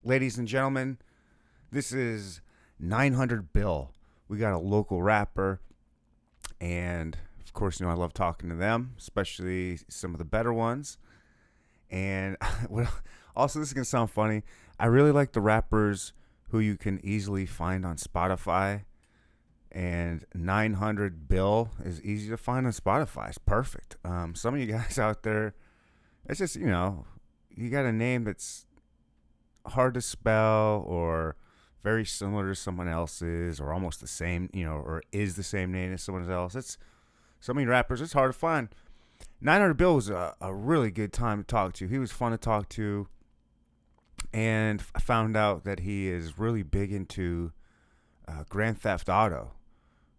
ladies and gentlemen, this is 900 Bill. We got a local rapper, and of course, I love talking to them, especially some of the better ones. And also, this is going to sound funny. I really like the rappers who you can easily find on Spotify. And 900 Bill is easy to find on Spotify. It's perfect. Some of you guys out there, it's just, you got a name that's hard to spell or very similar to someone else's or almost the same, or is the same name as someone else. It's some of you rappers, it's hard to find. 900 Bill was a really good time to talk to. He was fun to talk to. And I found out that he is really big into Grand Theft Auto.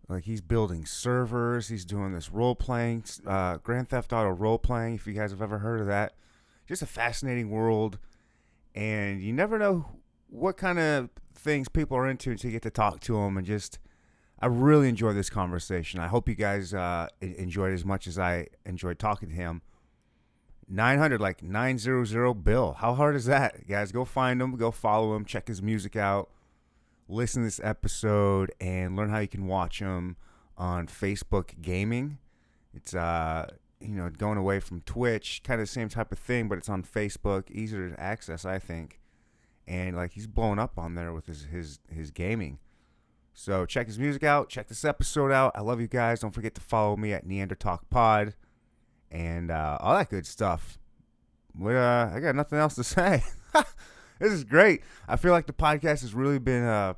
Like, he's building servers. He's doing this role-playing, Grand Theft Auto role-playing, if you guys have ever heard of that. Just a fascinating world. And you never know what kind of things people are into until you get to talk to them. And just, I really enjoyed this conversation. I hope you guys enjoyed it as much as I enjoyed talking to him. 900, like 900 Bill. How hard is that? Guys, go find him. Go follow him. Check his music out. Listen to this episode and learn how you can watch him on Facebook Gaming. It's, going away from Twitch, kind of the same type of thing, but it's on Facebook, easier to access, I think. And he's blowing up on there with his gaming. So check his music out. Check this episode out. I love you guys. Don't forget to follow me at Neandertalk Pod and all that good stuff. I got nothing else to say. This is great. I feel like the podcast has really been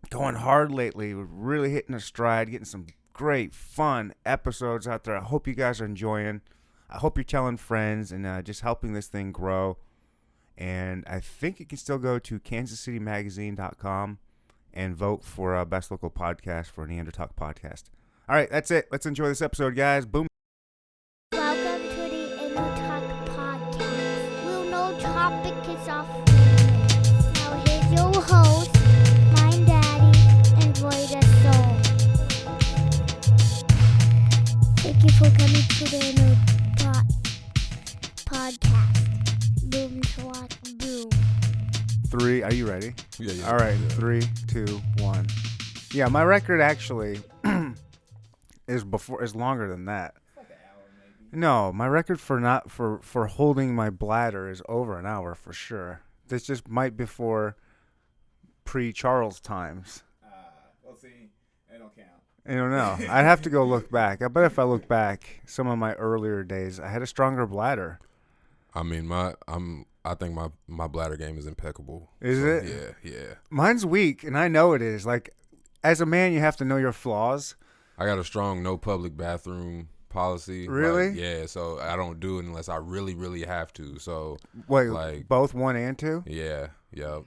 going hard lately. We're really hitting a stride, getting some great, fun episodes out there. I hope you guys are enjoying. I hope you're telling friends and just helping this thing grow. And I think you can still go to kansascitymagazine.com and vote for Best Local Podcast for Neanderthal Podcast. All right, that's it. Let's enjoy this episode, guys. Boom. Welcome to the Neanderthal Podcast. We'll no topic is off. Now here's your host, my daddy, and Void Soul. Thank you for coming to the podcast. Boom, swat, boom. 3, are you ready? Yeah. All right, yeah. 3, 2, 1. Yeah, my record actually is longer than that. It's like an hour maybe. No, my record for holding my bladder is over an hour for sure. This just might be for pre-Charles times. Well, see, I don't count. I don't know. I'd have to go look back. I bet if I look back, some of my earlier days, I had a stronger bladder. I mean, I think my bladder game is impeccable. Is it? Yeah. Mine's weak, and I know it is. Like, as a man, you have to know your flaws. I got a strong no public bathroom policy. Really? Yeah, so I don't do it unless I really, really have to. So Wait, both 1 and 2? Yeah, yep.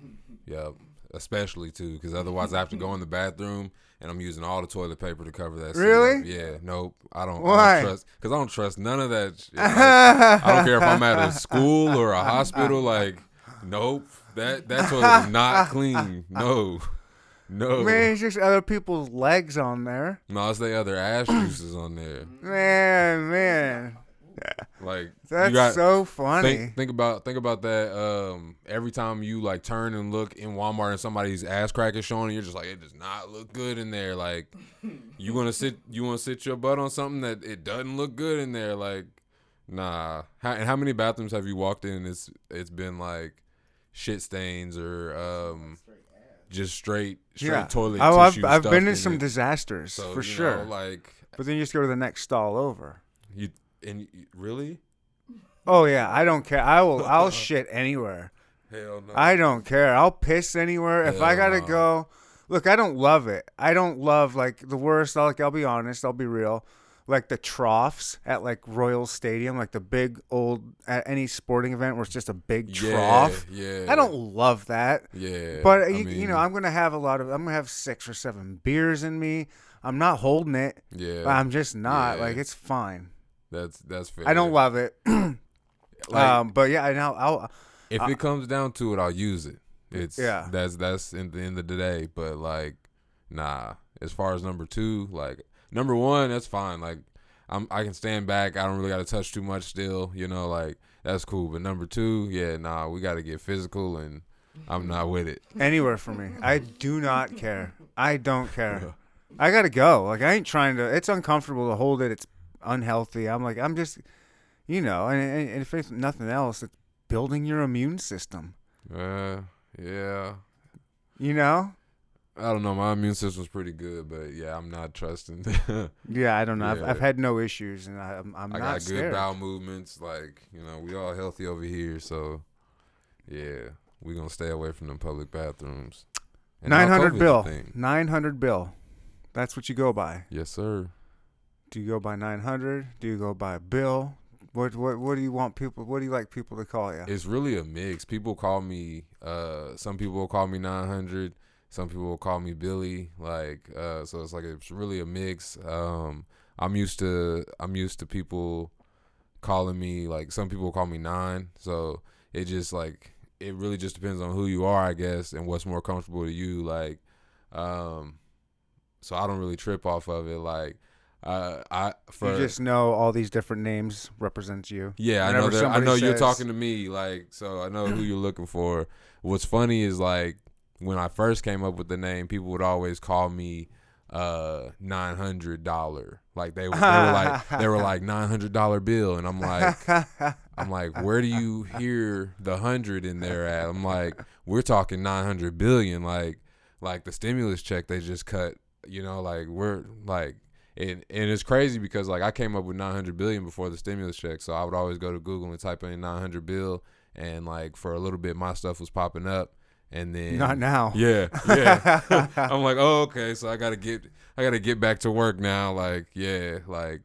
Especially 2, because otherwise I have to go in the bathroom and I'm using all the toilet paper to cover that. Really? Yeah. Nope. I don't. Why? Because I don't trust none of that shit. I don't care if I'm at a school or a hospital. Like, nope. That toilet is not clean. No. Man, it's just other people's legs on there. No, it's the other ass juices on there. Man. Like, That's so funny. Think about that. Every time you turn and look in Walmart and somebody's ass crack is showing, you're just like, it does not look good in there. Like, you want to sit your butt on something that it doesn't look good in there. Like, nah. How many bathrooms have you walked in? And it's been like shit stains or just straight toilet tissue. I've been in stuffed some disasters So, for sure. But then you just go to the next stall over. Really? Oh yeah, I don't care. I'll shit anywhere. Hell no. I don't care. I'll piss anywhere. If I gotta go, look, I don't love it. I don't love the worst. I'll be honest. I'll be real. Like the troughs at Royal Stadium, like the big old at any sporting event where it's just a big trough. Yeah. I don't love that. Yeah. But I'm gonna have 6 or 7 beers in me. I'm not holding it. Yeah. I'm just not. Yeah. It's fine. That's fair. I don't love it. But yeah, I'll if it comes down to it, I'll use it. That's in the end of the day. But nah. As far as number 2, number 1, that's fine. I can stand back. I don't really got to touch too much still. That's cool. But number 2, yeah, nah. We got to get physical and I'm not with it. Anywhere for me. I do not care. I don't care. I gotta go. Like, I ain't trying to. It's uncomfortable to hold it. It's unhealthy. I'm just, and if it's nothing else, it's building your immune system. Yeah. You know? I don't know. My immune system's pretty good, but yeah, I'm not trusting. Yeah, I don't know. Yeah. I've had no issues, and I'm I not got scared. good bowel movements. Like, we all healthy over here, so yeah, we gonna stay away from them public bathrooms. And now 900 COVID's a bill. thing. 900 bill. That's what you go by. Yes, sir. Do you go by 900? Do you go by bill? What do you want people? What do you like people to call you? It's really a mix. People call me. Some people will call me 900. Some people will call me Billy. Like, so it's really a mix. I'm used to people calling me, like, some people call me 9. So it just, like, it really just depends on who you are, I guess, and what's more comfortable to you. Like, so I don't really trip off of it. Like, You just know all these different names represent you. Yeah, Whenever I know somebody you're says- talking to me, like, so I know who you're looking for. What's funny is, like, when I first came up with the name, people would always call me $900. Like, they were like $900 bill, and I'm like, where do you hear the 100 in there at? I'm like, we're talking 900 billion, like the stimulus check they just cut. Like, we're like. And it's crazy because, like, I came up with 900 billion before the stimulus check, so I would always go to Google and type in 900 bill, and, like, for a little bit my stuff was popping up, and then Not now. Yeah. I'm like, oh, okay, so I gotta get back to work now. Like, yeah, like,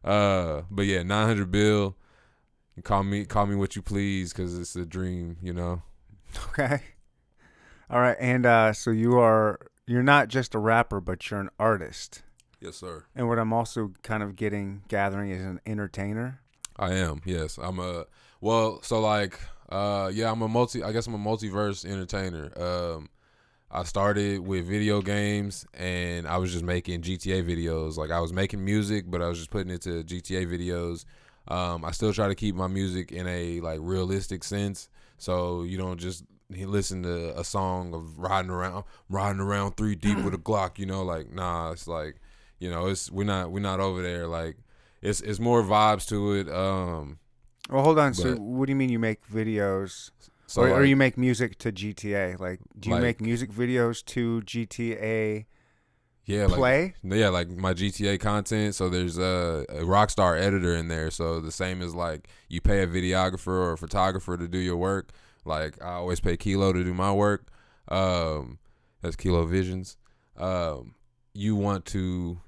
but yeah, 900 bill. You call me what you please, because it's a dream, Okay. All right, and so you're not just a rapper, but you're an artist. Yes, sir. And what I'm also kind of gathering is an entertainer. I am. Yes, I'm a. Well, so, like, I guess I'm a multiverse entertainer. I started with video games, and I was just making GTA videos. Like, I was making music, but I was just putting it to GTA videos. I still try to keep my music in a, like, realistic sense, so you don't just listen to a song of riding around 3 deep with a Glock. Like, nah, it's like. We're not over there. Like, it's more vibes to it. Well, hold on. So, what do you mean you make videos? So, or like, you make music to GTA? Like, do you make music videos to GTA? Yeah, play. Like my GTA content. So there's a Rockstar editor in there. So the same as, like, you pay a videographer or a photographer to do your work. Like, I always pay Kilo to do my work. That's Kilo Visions. You want to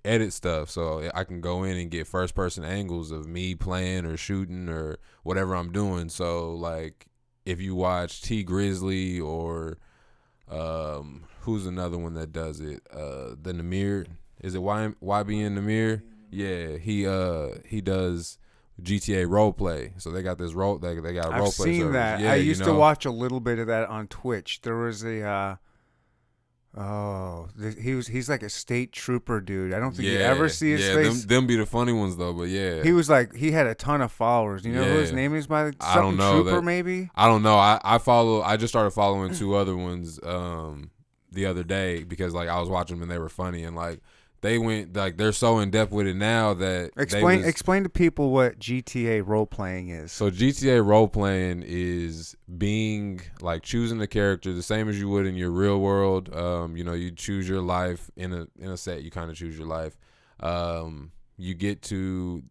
edit stuff, so I can go in and get first person angles of me playing or shooting or whatever I'm doing. So, like, if you watch T Grizzly or who's another one that does it, the Namir, is it YBN Namir? Yeah, he does GTA roleplay. So they got this they got I've roleplay seen servers. that. Yeah, I used to watch a little bit of that on Twitch. There was a he's like a state trooper dude. I don't think you ever see his face. Them be the funny ones though, but yeah. He was like, he had a ton of followers. You know who his name is by the I don't know Trooper that, maybe? I don't know. I just started following 2 other ones the other day because, like, I was watching them and they were funny, and, like, they went, like, they're so in depth with it now that explain to people what GTA role playing is. So GTA role playing is being, like, choosing a character the same as you would in your real world. You choose your life in a set. You kind of choose your life. You get to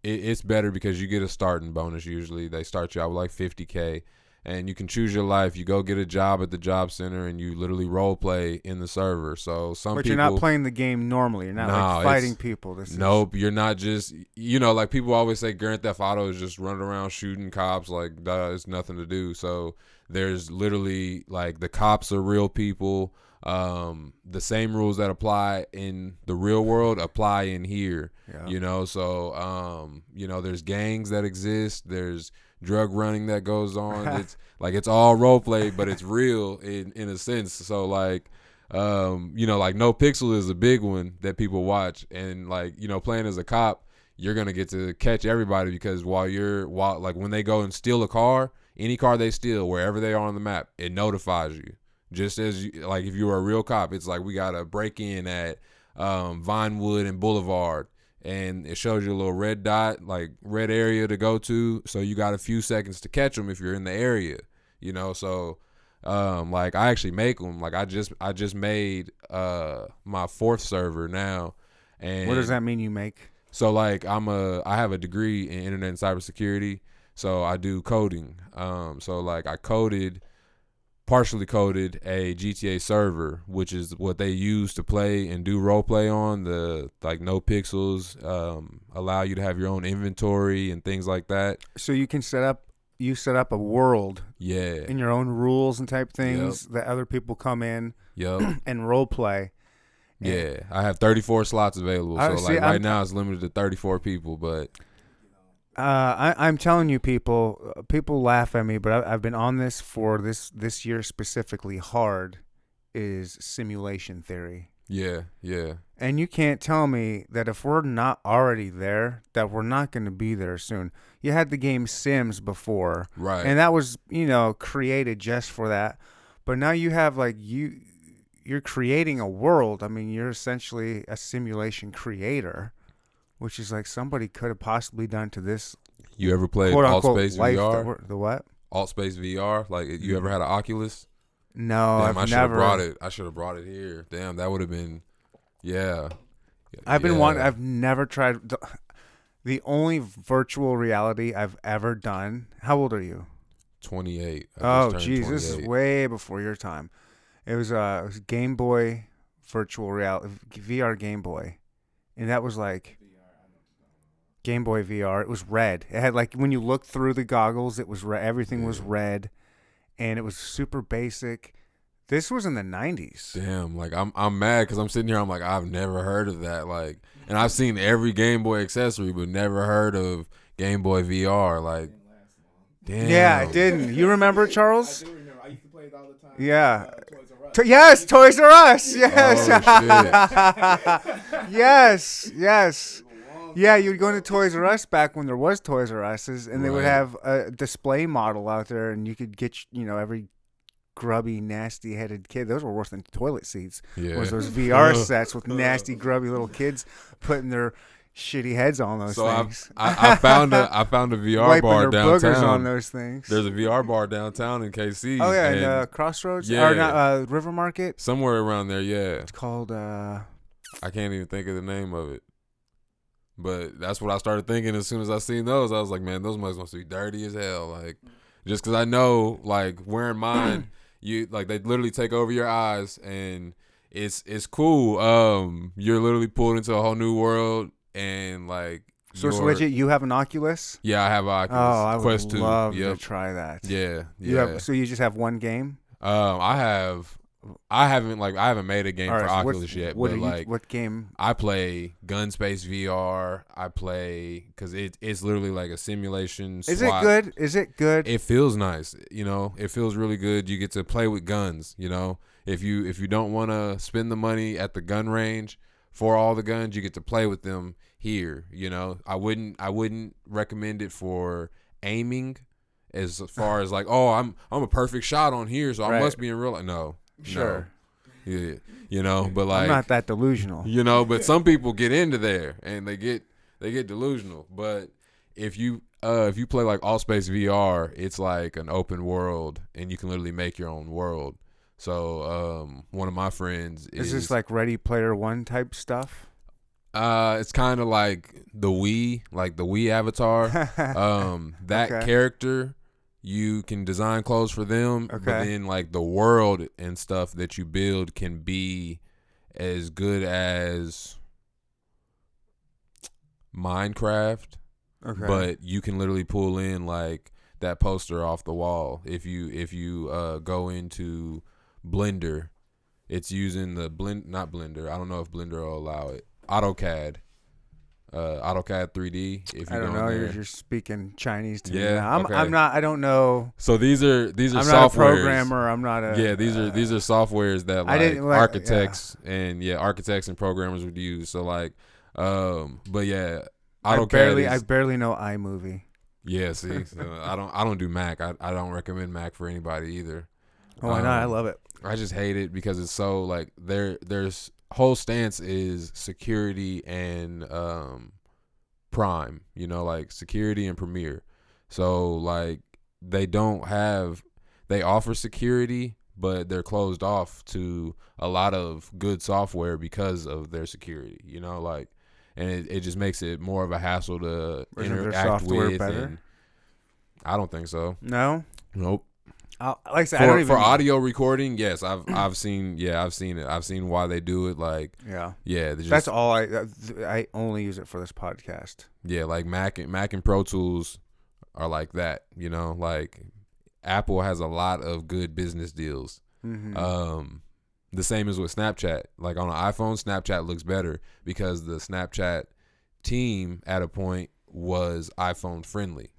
it's better because you get a starting bonus. Usually they start you out with like $50K. And you can choose your life. You go get a job at the job center, and you literally role play in the server. So but you're not playing the game normally. You're not like fighting people. Nope. You're not just, like people always say Grand Theft Auto is just running around shooting cops. Like, it's nothing to do. So there's literally, like, the cops are real people. The same rules that apply in the real world apply in here. Yeah. So there's gangs that exist. There's drug running that goes on. It's all role play, but it's real in a sense. So, like, like No Pixel is a big one that people watch, and, like, playing as a cop, you're gonna get to catch everybody because while when they go and steal a car, any car they steal, wherever they are on the map, it notifies you. Just as you, like if you were a real cop, it's like we got a break in at Vinewood and Boulevard, and it shows you a little red dot, like red area to go to. So you got a few seconds to catch them if you're in the area, you know. So like I actually make them. Like I just made my 4th server now. And What does that mean you make? so like I have a degree in internet and cybersecurity, so I do coding. So like I partially coded a GTA server, which is what they use to play and do role play on. The like no pixels, allow you to have your own inventory and things like that. So you can set up a world Yeah. in your own rules and type things that other people come in Yep. and role play. Yeah, I have 34 slots available. So See, like right now it's limited to 34 people, but I'm telling you, people laugh at me, but I've been on this for this year specifically. Hard is simulation theory. yeah. And you can't tell me that if we're not already there, that we're not going to be there soon. You had the game Sims before, Right. and that was, created just for that. But now you have like you're creating a world. I mean, you're essentially a simulation creator, which is like somebody could have possibly done to this. You ever played quote Alt unquote Space life VR? The what? Alt Space VR? Like you ever had an Oculus? No, Damn, I've I should have never. brought it. I should have brought it here. Damn, that would have been, yeah. I've never tried. The only virtual reality I've ever done. How old are you? 28. Oh, geez, this is way before your time. It was Game Boy virtual reality, VR Game Boy, and that was like Game Boy VR. It was red. It had like when you looked through the goggles, it was everything was red, and it was super basic. This was in the 90s. Damn, like I'm mad because I'm sitting here. I'm like I've never heard of that. Like, and I've seen every Game Boy accessory, but never heard of Game Boy VR. Like, damn. Yeah, it didn't. You remember, Charles? I do remember. I used to play it all the time. Yeah. Toys R Us. Yes, Toys R Us. Yes. Oh, Yes. Yeah, you would go into Toys R Us back when there was Toys R Us's, and they would Right. have a display model out there, and you could get, every grubby, nasty-headed kid. Those were worse than toilet seats. Yeah. Was those VR sets with nasty, grubby little kids putting their shitty heads on those So things. I found a VR Wiping bar their boogers downtown. on those things. There's a VR bar downtown in KC. Oh yeah, and in Crossroads Yeah. or not River Market. somewhere around there. Yeah, It's called I can't even think of the name of it. But that's what I started thinking as soon as I seen those. I was like, man, those mugs must be dirty as hell. Like, just because I know, like, wearing mine, you like they literally take over your eyes, and it's cool. You're literally pulled into a whole new world, and like, So it's legit. You have an Oculus? Yeah, I have an Oh, Oculus I would Quest 2. love Yep. to try that. Yeah, You yeah. have, so you just have one game? I haven't made a game All for right, so Oculus yet, what but are you, like what game? I play Gun Space VR. I play because it's literally like a simulation. Is it SWAT. good? Is it good? It feels nice, it feels really good. You get to play with guns, If you don't want to spend the money at the gun range for all the guns, you get to play with them here, I wouldn't recommend it for aiming as far as like, oh, I'm a perfect shot on here, so I Right. must be in real life. No. Sure. No. Yeah, but like I'm not that delusional. but some people get into there and they get delusional. But if you play like All Space VR, it's like an open world and you can literally make your own world. So one of my friends Is this like Ready Player One type stuff? it's kind of like the Wii avatar. That Okay. character, you can design clothes for them, but Okay. then like the world and stuff that you build can be as good as Minecraft, Okay. but you can literally pull in like that poster off the wall. If you go into Blender, it's using the not Blender. I don't know if Blender will allow it. AutoCAD. AutoCAD 3D. If you I don't go in know. there. You're speaking Chinese to me. Yeah, Now. okay. I'm not. I don't know. So these are I'm softwares. not a programmer. I'm not a. Yeah, these are softwares that I like didn't like- architects and programmers would use. So like, but yeah, I AutoCAD barely know iMovie. Yeah, see, so I don't do Mac. I don't recommend Mac for anybody either. Oh, why not? I love it. I just hate it because it's so like there's whole stance is security and Prime, you know, like security and Premiere. So like they offer security, but they're closed off to a lot of good software because of their security, you know, like, and it just makes it more of a hassle to Isn't their interact software with. better? And I don't think so. No. Nope. Like I said, I don't even For audio recording, yes, I've seen it. I've seen why they do it. Like, Yeah. That's all I only use it for this podcast. Yeah, like Mac and Pro Tools are like that. You know, like Apple has a lot of good business deals. Mm-hmm. The same as with Snapchat. Like on an iPhone, Snapchat looks better because the Snapchat team at a point was iPhone friendly.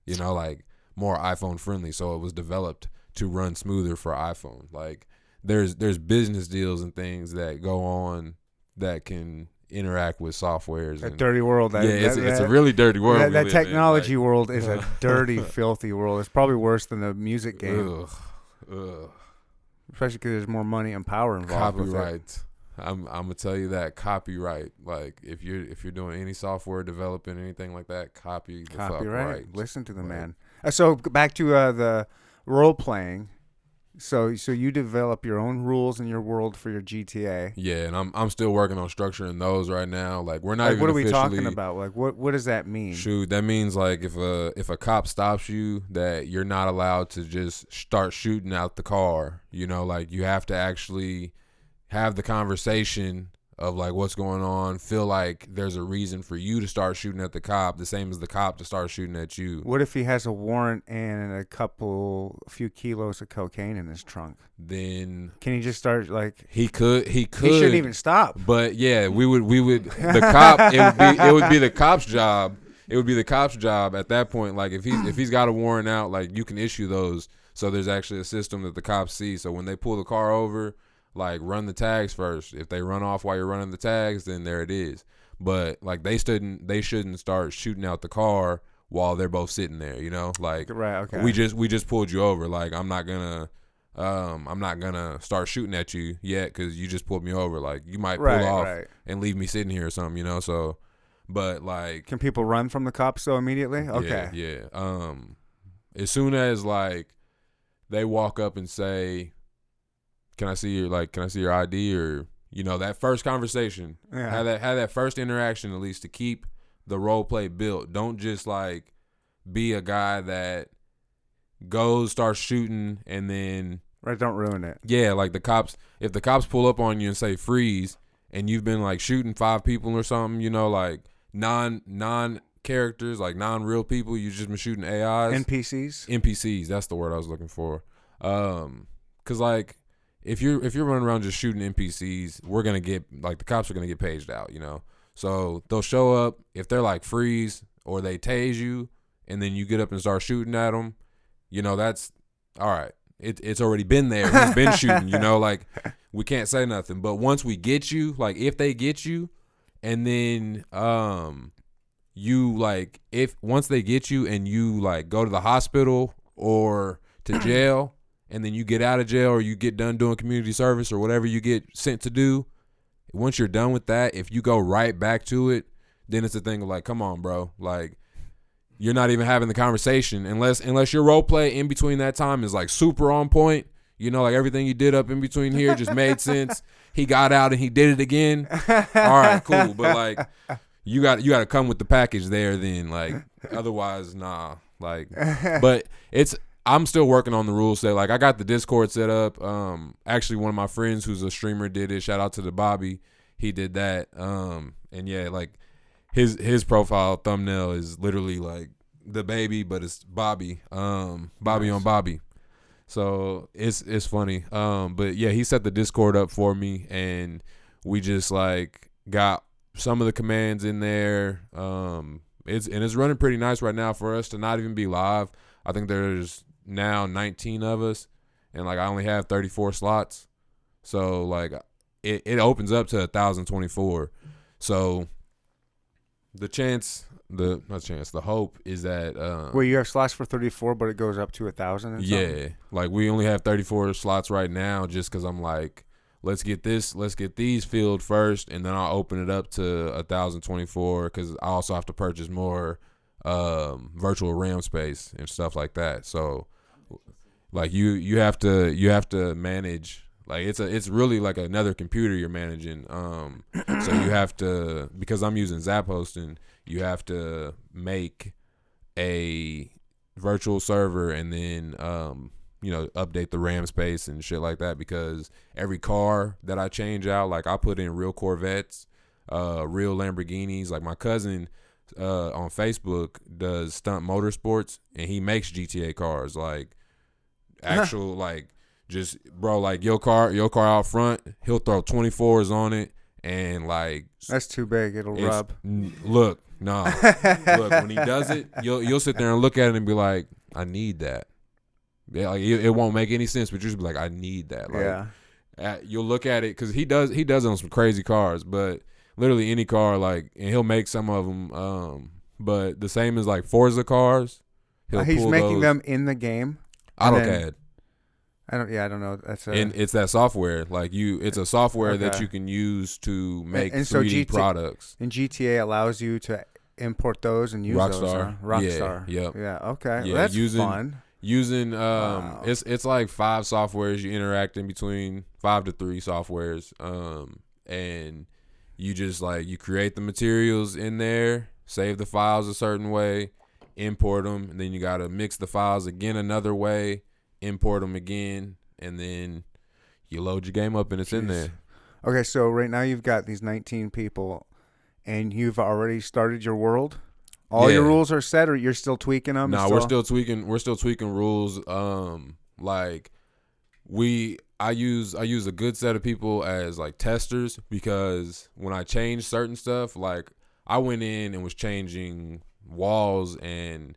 You know, like more iPhone friendly, so it was developed to run smoother for iPhone. Like there's business deals and things that go on that can interact with softwares. That dirty world. It's a really dirty world. That technology world is a dirty, filthy world. It's probably worse than the music game. Ugh. Especially because there's more money and power involved. Copyright. With it. I'm gonna tell you that copyright. Like if you're doing any software developing anything like that, copyright. Fuck right. Listen to the man. So back to the role playing. So you develop your own rules in your world for your GTA. Yeah, and I'm still working on structuring those right now. Like we're not even. What are we officially, talking about? Like what does that mean? Shoot, that means like if a cop stops you, that you're not allowed to just start shooting out the car. You know, like you have to actually have the conversation of like what's going on, feel like there's a reason for you to start shooting at the cop, the same as the cop to start shooting at you. What if he has a warrant and a few kilos of cocaine in his trunk? Then can he just start like he could he shouldn't even stop. But yeah, we would the cop it would be the cop's job. It would be the cop's job at that point. Like if he's got a warrant out, like you can issue those. So there's actually a system that the cops see. So when they pull the car over, like run the tags first. If they run off while you're running the tags, then there it is. But like they shouldn't start shooting out the car while they're both sitting there, you know? Like right, okay. we just pulled you over. Like I'm not gonna start shooting at you yet cuz you just pulled me over. Like you might pull off and leave me sitting here or something, you know? So but like can people run from the cops though immediately? Okay. Yeah. As soon as like they walk up and say, Can I see your ID, or you know that first conversation? Yeah. Have that first interaction at least to keep the role play built. Don't just like be a guy that goes starts shooting and then don't ruin it. Yeah, like if the cops pull up on you and say freeze, and you've been like shooting 5 people or something, you know, like non characters, like non-real people, you've just been shooting AIs. NPCs, that's the word I was looking for. 'Cause like if you're running around just shooting NPCs, we're gonna get like the cops are gonna get paged out, you know. So they'll show up if they're like freeze or they tase you, and then you get up and start shooting at them. You know that's all right. It's already been there. He's been shooting. You know, like we can't say nothing. But once we get you, like if they get you, and then you like once they get you and you like go to the hospital or to jail. And then you get out of jail or you get done doing community service or whatever you get sent to do, once you're done with that, if you go right back to it, then it's a thing of like, come on, bro. Like, you're not even having the conversation unless your role play in between that time is like super on point. You know, like everything you did up in between here just made sense. He got out and he did it again. All right, cool. But like, you got to come with the package there then. Like, otherwise, nah. Like, but I'm still working on the rules set. Like I got the Discord set up. Actually one of my friends who's a streamer did it. Shout out to the Bobby. He did that. And yeah, like his profile thumbnail is literally like the baby, but it's Bobby. Bobby on Bobby. So it's funny. But yeah, he set the Discord up for me and we just like got some of the commands in there. It's running pretty nice right now for us to not even be live. I think there's now 19 of us and like I only have 34 slots, so like it opens up to 1,024. So the hope is that Where you have slots for 34, but it goes up to 1,000. Yeah, like we only have 34 slots right now, just because I'm like, let's get these filled first, and then I'll open it up to 1,024 because I also have to purchase more virtual RAM space and stuff like that. So, like you have to manage. Like it's really like another computer you're managing. So you have to, because I'm using Zap hosting, you have to make a virtual server and then update the RAM space and shit like that, because every car that I change out, like I put in real Corvettes, real Lamborghinis. Like my cousin on Facebook does stunt motorsports, and he makes GTA cars, like actual like just bro, like your car out front, he'll throw 24s on it, and like That's too big. It'll rub. Look, no. Look, when he does it, you'll sit there and look at it and be like, I need that. Yeah, like it won't make any sense, but you'll just be like, I need that. Like, you'll look at it because he does it on some crazy cars, but literally any car, like, and he'll make some of them. But the same as like Forza cars, He's making them in the game. AutoCAD. I don't know. And it's that software. Like it's a software that you can use to make and 3D products. And GTA allows you to import those and use those. Rockstar. Yeah. Yep. Yeah. Okay. Yeah, Well, that's fun. Using it's like 5 softwares you interact in between, 5 to 3 softwares. And you just like you create the materials in there, save the files a certain way, import them, and then you gotta mix the files again another way, import them again, and then you load your game up and it's in there. Okay, so right now you've got these 19 people, and you've already started your world. All your rules are set, or you're still tweaking them? No, we're still tweaking. We're still tweaking rules. Like I use a good set of people as like testers, because when I change certain stuff, like I went in and was changing walls, and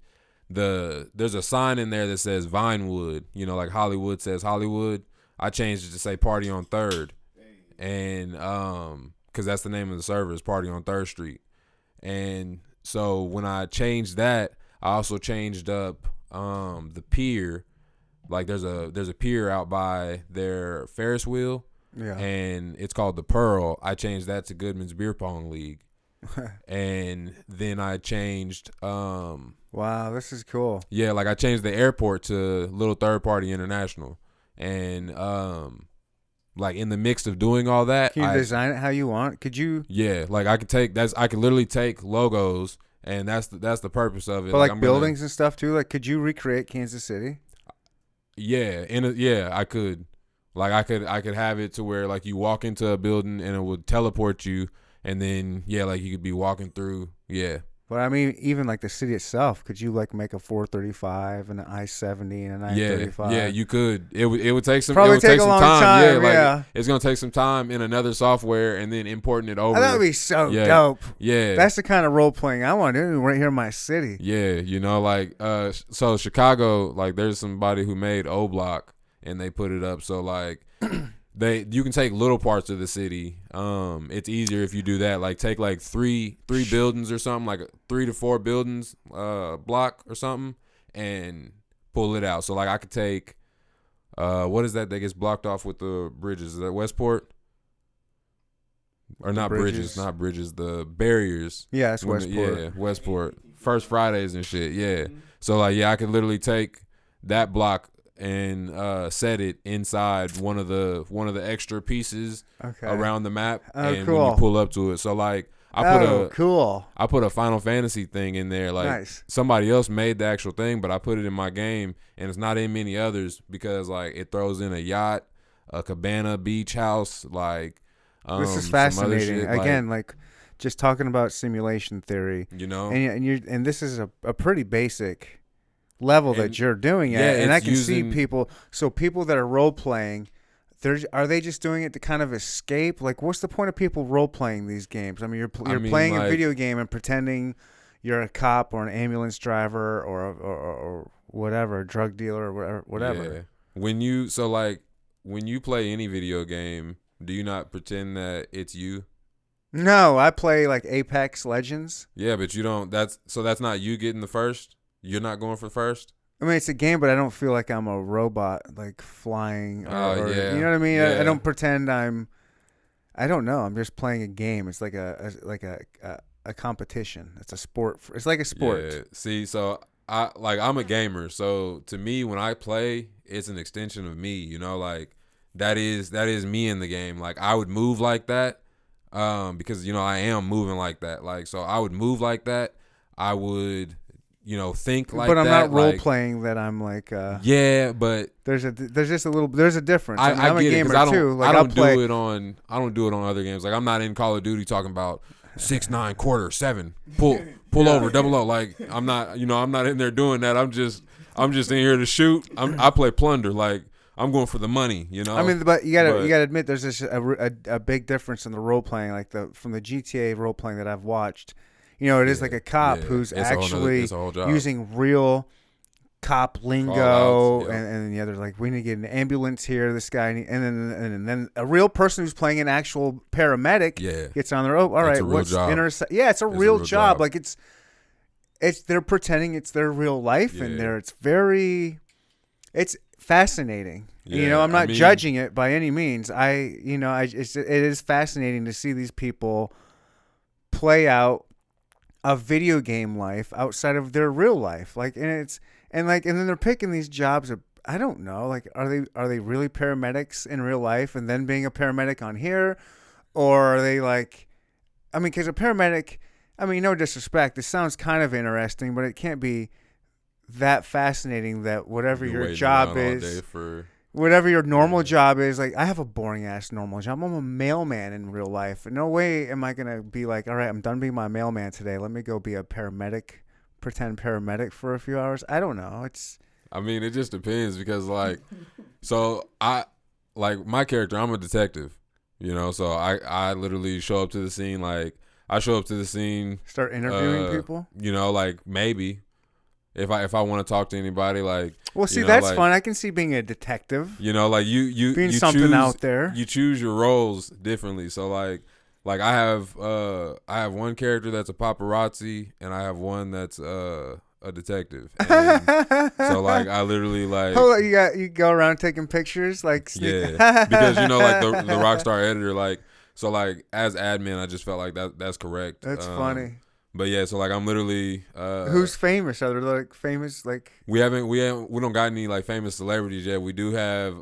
there's a sign in there that says Vinewood, like Hollywood says Hollywood. I changed it to say Party on 3rd, and because that's the name of the server, is Party on 3rd Street. And so when I changed that, I also changed up the pier. Like there's a pier out by their Ferris wheel, and it's called the Pearl. I changed that to Goodman's Beer Pong League. And then I changed wow, this is cool. Yeah, like I changed the airport to Little Third Party International. And like in the mix of doing all that, can you design it how you want? Could you? Yeah, like I could literally take logos, and that's the purpose of it. But like buildings and stuff too. Like, could you recreate Kansas City? Yeah, I could. Like I could have it to where like you walk into a building and it would teleport you, and then like you could be walking through. Yeah. But I mean, even like the city itself, could you like make a 435 and an I-70 and a 935? Yeah, you could. It would take some. Probably it would take a some long time. Yeah, it's gonna take some time in another software and then importing it over. That would be so dope. Yeah, that's the kind of role playing I want to do right here in my city. Yeah, like so Chicago, like there's somebody who made O Block and they put it up. So like you can take little parts of the city. It's easier if you do that. Like take like three buildings or something, like 3 to 4 buildings, block or something, and pull it out. So like I could take, what is that gets blocked off with the bridges? Is that Westport? Or not bridges, the barriers. Yeah, it's Westport. Yeah, Westport. First Fridays and shit. Yeah. So like I could literally take that block and set it inside one of the extra pieces around the map, and cool. when you pull up to it, so like I put a Final Fantasy thing in there. Like nice. Somebody else made the actual thing, but I put it in my game, and it's not in many others because like it throws in a yacht, a cabana, beach house. Like this is fascinating. Again, like just talking about simulation theory, and this is a pretty basic level that you're doing at, and I can see people that are role playing, are they just doing it to kind of escape? Like, what's the point of people role playing these games? I mean, you're playing a video game and pretending you're a cop or an ambulance driver or whatever, a drug dealer or whatever. Yeah. When you play any video game, do you not pretend that it's you? No, I play like Apex Legends. Yeah, but you don't. That's not you getting the first. You're not going for first. I mean, it's a game, but I don't feel like I'm a robot, like flying. Or, Yeah, you know what I mean? I yeah. don't pretend I'm. I don't know. I'm just playing a game. It's like a competition. It's a sport. It's like a sport. Yeah. See, so I'm a gamer. So to me, when I play, it's an extension of me. You know, like that is me in the game. Like I would move like that, because I am moving like that. Like so, I would move like that. I would, think like that. But I'm not role like, playing that I'm like. Yeah, but there's just a little. There's a difference. I I'm get a it gamer because I don't. too. Like I don't play, do it on. I don't do it on other games. Like I'm not in Call of Duty talking about 6-9 quarter 7 pull over double O. Like I'm not. I'm not in there doing that. I'm just in here to shoot. I play plunder. Like I'm going for the money. I mean, but you gotta admit there's this a big difference in the role playing. Like from the GTA role playing that I've watched. It is like a cop who's actually using real cop lingo, and the other like we need to get an ambulance here. This guy, and then a real person who's playing an actual paramedic gets on their all right. What's Yeah, it's a real job. Like it's they're pretending it's their real life, and it's fascinating. Yeah, I'm not judging it by any means. It is fascinating to see these people play out a video game life outside of their real life. Like, and then they're picking these jobs. I don't know. Like, are they really paramedics in real life and then being a paramedic on here? Or are they like, I mean, because a paramedic, I mean, no disrespect, it sounds kind of interesting, but it can't be that fascinating that whatever your job is, whatever your normal job is, like I have a boring ass normal job. I'm a mailman in real life. No way am I gonna be like, all right, I'm done being my mailman today. Let me go be a pretend paramedic for a few hours. I don't know. I mean, it just depends because like, so my character, I'm a detective. So I literally show up to the scene. Like I show up to the scene, start interviewing people. Like maybe. If I want to talk to anybody, like that's fun. I can see being a detective. Like you being you something choose, out there. You choose your roles differently. So like I have one character that's a paparazzi, and I have one that's a detective. And so like I literally like you go around taking pictures like because like the Rockstar editor like so like as admin I just felt like that's correct. That's funny. But yeah, so like I'm literally who's famous? Are there like famous like we don't got any like famous celebrities yet. We do have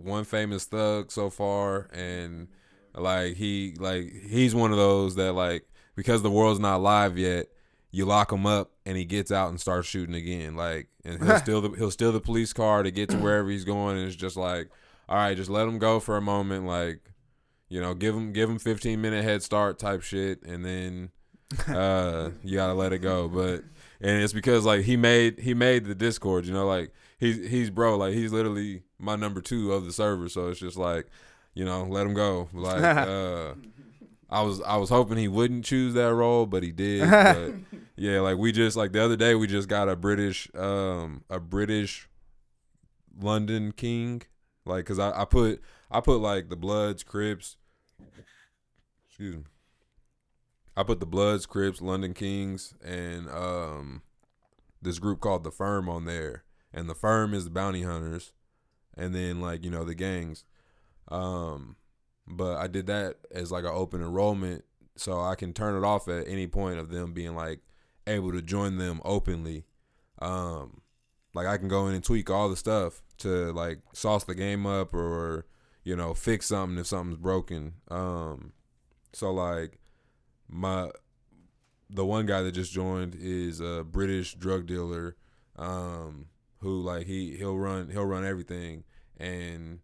one famous thug so far, and like he's one of those that like because the world's not live yet, you lock him up and he gets out and starts shooting again. Like and he'll steal the police car to get to wherever he's going, and it's just like, all right, just let him go for a moment, like give him 15-minute head start type shit, and then you gotta let it go. But and it's because like he made the Discord, like he's bro, like he's literally my number 2 of the server, so it's just like let him go. Like I was hoping he wouldn't choose that role, but he did. But yeah, like we just like the other day we just got a British London King, like because I put like the Bloods, Crips, excuse me, I put the Bloods, Crips, London Kings, and this group called the Firm on there. And the Firm is the bounty hunters, and then like the gangs. But I did that as like an open enrollment, so I can turn it off at any point of them being like able to join them openly. Like I can go in and tweak all the stuff to like sauce the game up or fix something if something's broken. So like. The one guy that just joined is a British drug dealer, who like he'll run everything, and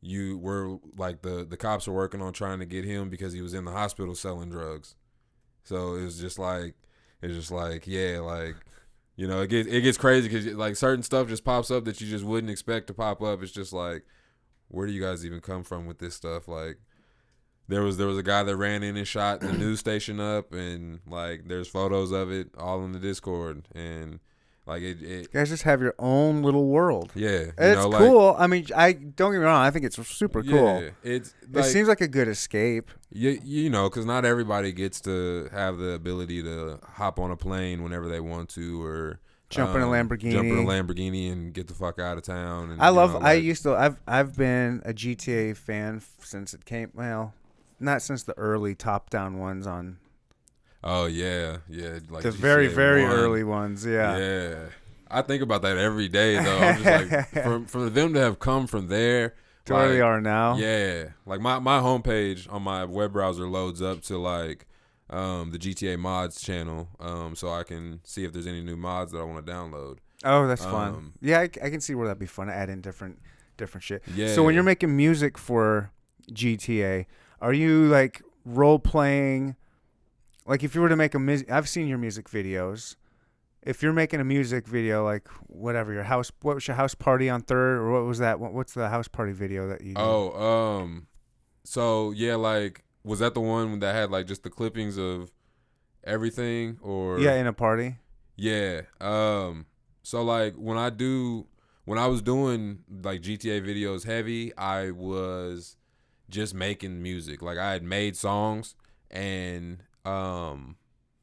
we're like the cops are working on trying to get him because he was in the hospital selling drugs. So it's just like yeah, like it gets crazy because like certain stuff just pops up that you just wouldn't expect to pop up. It's just like, where do you guys even come from with this stuff? Like. There was a guy that ran in and shot the news station up, and like there's photos of it all in the Discord, and Like You it guys just have your own little world. yeah. It's like, cool. I mean, I don't get me wrong. I think it's super cool. Yeah, it's It seems like a good escape. you know, because not everybody gets to have the ability to hop on a plane whenever they want to, or Jump in a Lamborghini. And get the fuck out of town. And, I you love. know, I like- used to. I've been a GTA fan since it came. Well, not since the early top-down ones on Oh yeah, like the GTA very, very 1. early ones. Yeah. Yeah. I think about that every day though. I'm just like for them to have come from there To where they are now. Yeah. Like my homepage on my web browser loads up to like the GTA mods channel, so I can see if there's any new mods that I want to download. Oh, that's fun. Yeah, I can see where that'd be fun to add in different shit. Yeah. So when you're making music for GTA, are you like role playing? Like if you were to make I've seen your music videos. If you're making a music video, like whatever what was your house party on Third, or what was that? What's the house party video that you did? Oh, so yeah, like was that the one that had like just the clippings of everything, or Yeah, in a party. Yeah. So like when I was doing like GTA videos heavy, I was just making music. Like I had made songs and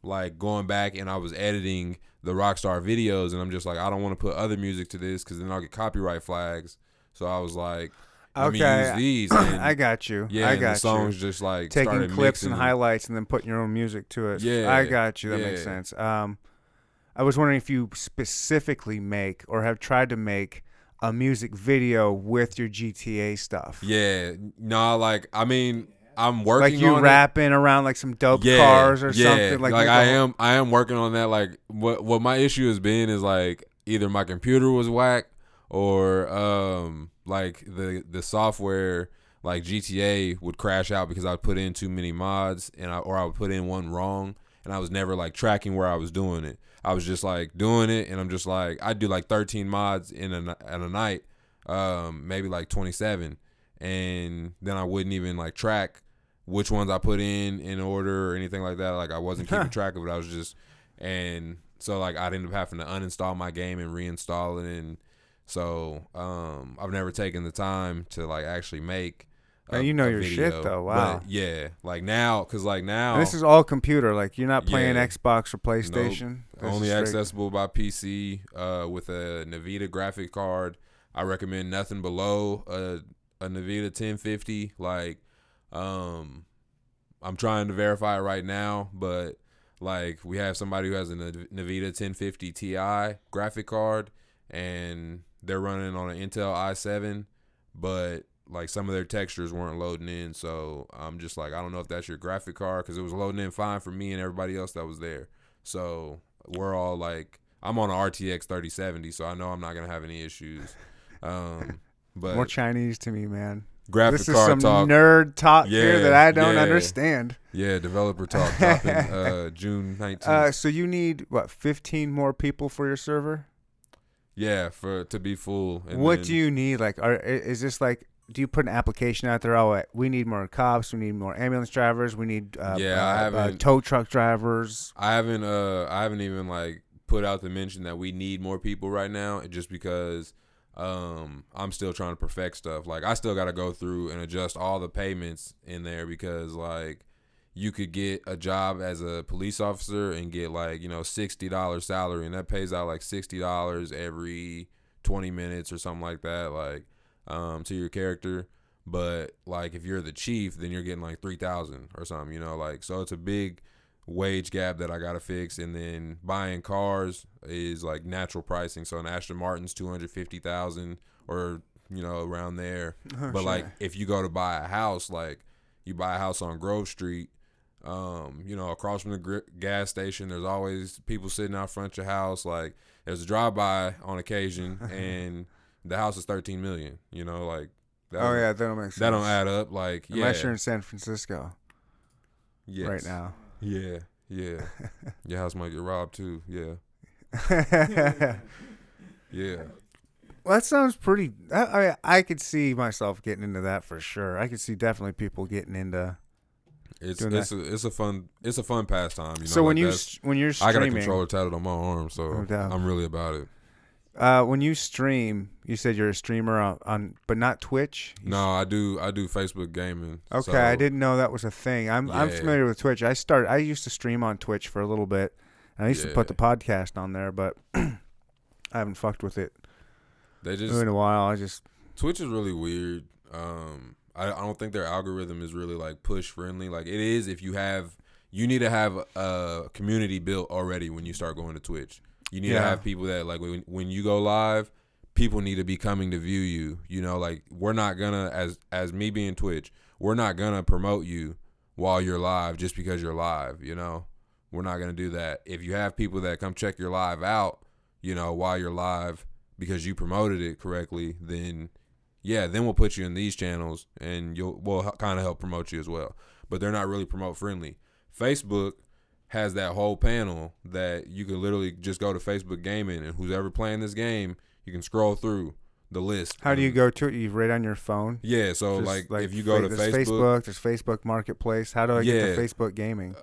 like going back and I was editing the Rockstar videos, and I'm just like, I don't want to put other music to this because then I'll get copyright flags. So I was like, let me use these. And, I got you. Yeah, I and got the songs you. just like Taking started clips mixing and highlights and then putting your own music to it. Yeah, I got you. That makes yeah. sense. I was wondering if you specifically make or have tried to make a music video with your GTA stuff. Yeah, no, like I mean, I'm working like you on rapping around like some dope cars or something. Like I am working on that. Like what my issue has been is like either my computer was whack or like the software like GTA would crash out because I would put in too many mods or I would put in one wrong and I was never like tracking where I was doing it. I was just like doing it and I'm just like I'd do like 13 mods in a night, maybe like 27, and then I wouldn't even like track which ones I put in order or anything like that. Like I wasn't keeping track of it. I was just, and so like I'd end up having to uninstall my game and reinstall it. And so I've never taken the time to like actually make you know your video. shit though. Wow. But yeah, like now, cause like now And this is all computer. Like you're not playing Yeah. Xbox or PlayStation. Nope. Only accessible by PC with a Nvidia graphic card. I recommend nothing below a Nvidia 1050. Like I'm trying to verify it right now, but like we have somebody who has a Nvidia 1050 Ti graphic card and they're running on an Intel i7, but like some of their textures weren't loading in. So I'm just like, I don't know if that's your graphic card because it was loading in fine for me and everybody else that was there. So we're all like, I'm on an RTX 3070, so I know I'm not going to have any issues. But more Chinese to me, man. Graphic this is card some talk. nerd talk here that I don't yeah. understand. Yeah, developer talk dropping June 19th. So you need, 15 more people for your server? Yeah, to be full. And what then, do you need? Like, is this like, do you put an application out there? Oh, we need more cops. We need more ambulance drivers. We need I haven't tow truck drivers. I haven't even like put out the mention that we need more people right now, just because I'm still trying to perfect stuff. Like I still got to go through and adjust all the payments in there because like you could get a job as a police officer and get like, $60 salary, and that pays out like $60 every 20 minutes or something like that, like to your character. But like if you're the chief, then you're getting like 3,000 or something, like, so it's a big wage gap that I gotta fix. And then buying cars is like natural pricing, so an Aston Martin's 250,000 or around there. But like if you go to buy a house, like you buy a house on Grove Street, across from the gas station, there's always people sitting out front of your house. Like there's a drive-by on occasion and the house is 13 million, like that don't make sense. That don't add up. Like unless you're in San Francisco yes. right now. Yeah. Your house might get robbed too. Yeah. Yeah. Well, that sounds pretty. I could see myself getting into that for sure. I could see definitely people getting into It's doing that. it's a fun pastime. You know, So like when you that's- when you're I streaming, got a controller tatted on my arm, so No doubt. I'm really about it. When you stream, you said you're a streamer on but not Twitch. No, I do Facebook gaming. Okay, so, I didn't know that was a thing. I'm Yeah. familiar with Twitch. I used to stream on Twitch for a little bit. And I used to put the Yeah. podcast on there, but I haven't fucked with it They just in a while. I just Twitch is really weird. I don't think their algorithm is really like push friendly. Like it is if you need to have a community built already when you start going to Twitch. You need to have people that like when you go live, people need to be coming to view you. You know, like we're not gonna as me being Twitch, we're not gonna promote you while you're live just because you're live. You know, we're not gonna do that. If you have people that come check your live out, you know, while you're live because you promoted it correctly, then then we'll put you in these channels and we'll kind of help promote you as well. But they're not really promote friendly. Facebook has that whole panel that you can literally just go to Facebook Gaming and who's ever playing this game, you can scroll through the list. how do you go to it? You right on your phone? Yeah, so Just like if you go to there's Facebook, there's Facebook Marketplace. How do I get to Facebook Gaming?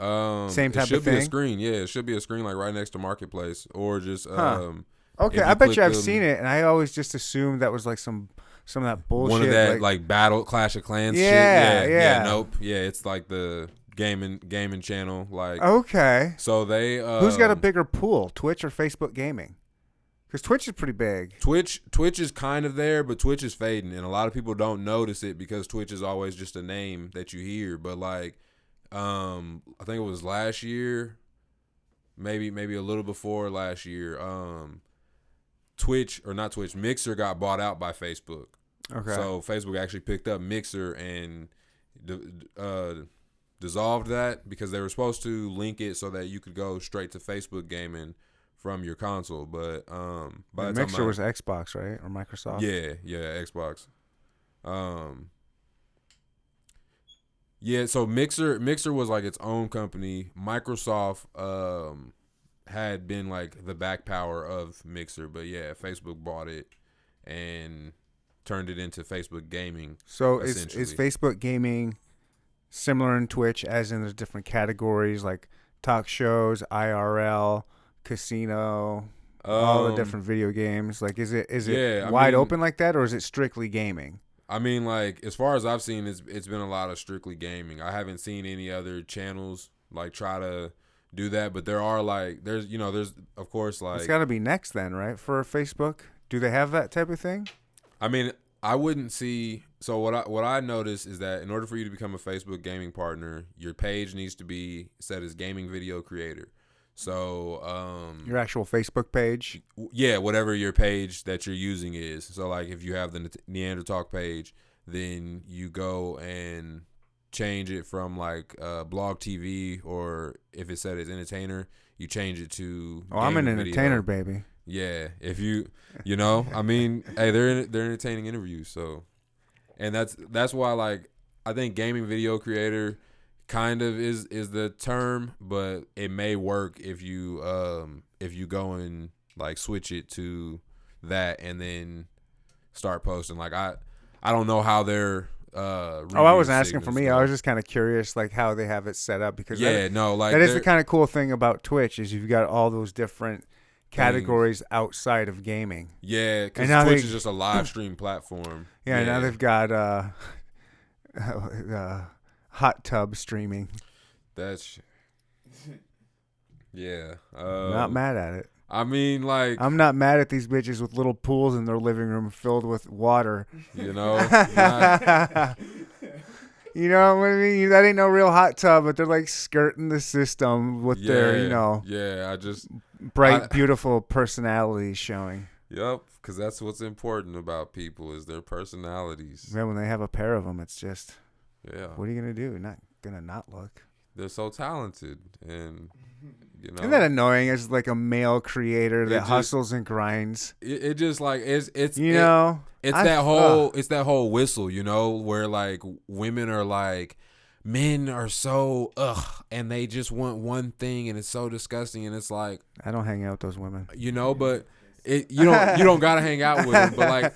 Same type it should of be a thing? screen. Yeah, it should be a screen like right next to Marketplace or just Okay, if I you bet you click I've them- seen it, and I always just assumed that was like some of that bullshit. one of that like battle Clash of Clans Yeah, shit. yeah. Nope. Yeah, it's like the gaming channel. Like Okay. so they Who's got a bigger pool, Twitch or Facebook Gaming? Because Twitch is pretty big. Twitch is kind of there, but Twitch is fading, and a lot of people don't notice it because Twitch is always just a name that you hear. But like, I think it was last year, maybe a little before last year. Mixer got bought out by Facebook. Okay. So Facebook actually picked up Mixer and dissolved that because they were supposed to link it so that you could go straight to Facebook gaming from your console. But by the time Mixer was Xbox, right? Or Microsoft? yeah, Xbox. So Mixer was like its own company. Microsoft had been like the back power of Mixer, but yeah, Facebook bought it and turned it into Facebook Gaming. So is essentially. Facebook Gaming similar in Twitch as in there's different categories like talk shows, IRL, casino, all the different video games? Like is it wide open like that, or is it strictly gaming? I mean, like as far as I've seen, it's been a lot of strictly gaming. I haven't seen any other channels like try to do that, but there are like there's of course like It's got to be next then, right? For Facebook, do they have that type of thing? I mean, I wouldn't see. So what I noticed is that in order for you to become a Facebook gaming partner, your page needs to be set as gaming video creator. So Your actual Facebook page. yeah, whatever your page that you're using is. So like if you have the Neanderthal page, then you go and change it from like blog TV, or if it's set as entertainer, you change it to. Oh, I'm an gaming entertainer, video. baby. Yeah, if you know, I mean, hey, they're entertaining interviews, so, and that's why like I think gaming video creator kind of is the term, but it may work if you go and like switch it to that and then start posting. Like I don't know how they're I wasn't asking for me. I was just kind of curious, like how they have it set up, because that is the kind of cool thing about Twitch is you've got all those different categories outside of gaming. Yeah, because now Twitch is just a live stream platform. Yeah, now they've got hot tub streaming. That's yeah. Not mad at it. I mean, like I'm not mad at these bitches with little pools in their living room filled with water. you know, You know what I mean? That ain't no real hot tub, but they're like skirting the system with their, Yeah, bright, beautiful personalities showing. Yep, because that's what's important about people is their personalities. Man, when they have a pair of them, it's just, Yeah, what are you gonna do? Not gonna not look. they're so talented, and you know, Isn't that annoying as like a male creator that just- hustles and grinds? it just like it's It's that whole whistle, you know, where like women are like, men are so and they just want one thing, and it's so disgusting, and it's like, I don't hang out with those women. you know, but You don't gotta hang out with them, but like,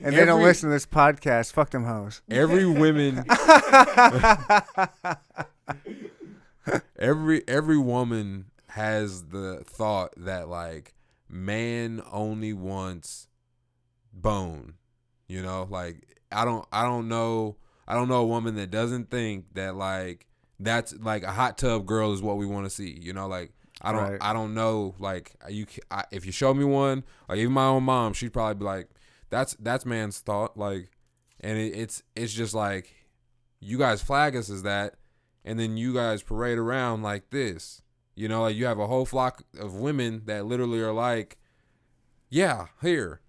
And they don't listen to this podcast. Fuck them hoes. every woman has the thought that like man only wants bone. You know, like I don't know a woman that doesn't think that like that's like a hot tub girl is what we want to see. You know, like I don't know, like if you show me one, like even my own mom, she'd probably be like, that's man's thought, like, and it's just like you guys flag us as that, and then you guys parade around like this. You know, like you have a whole flock of women that literally are like, yeah, here,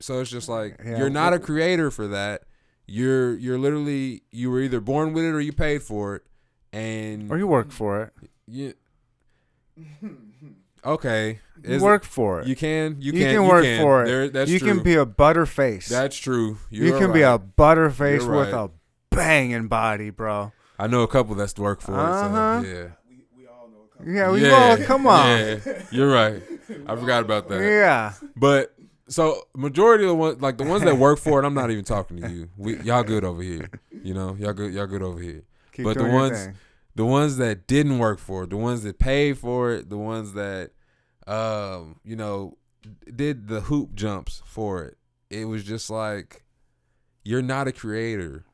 So it's just like you're not a creator for that. You're literally, you were either born with it or you paid for it, or you work for it. Okay. You work for it. You can work for it. That's you true. can be a butterface. That's true. You can be a butterface with a banging body, bro. I know a couple that's work for it. So, yeah. We all know a couple. Yeah, we all, come on. Yeah, you're right. I forgot about that. Yeah. But so majority of the ones, like the ones that work for it, I'm not even talking to you. Y'all good over here. You know, y'all good over here. Keep but doing your thing. the ones that didn't work for it, the ones that paid for it, the ones that you know, did the hoop jumps for it. It was just like, you're not a creator.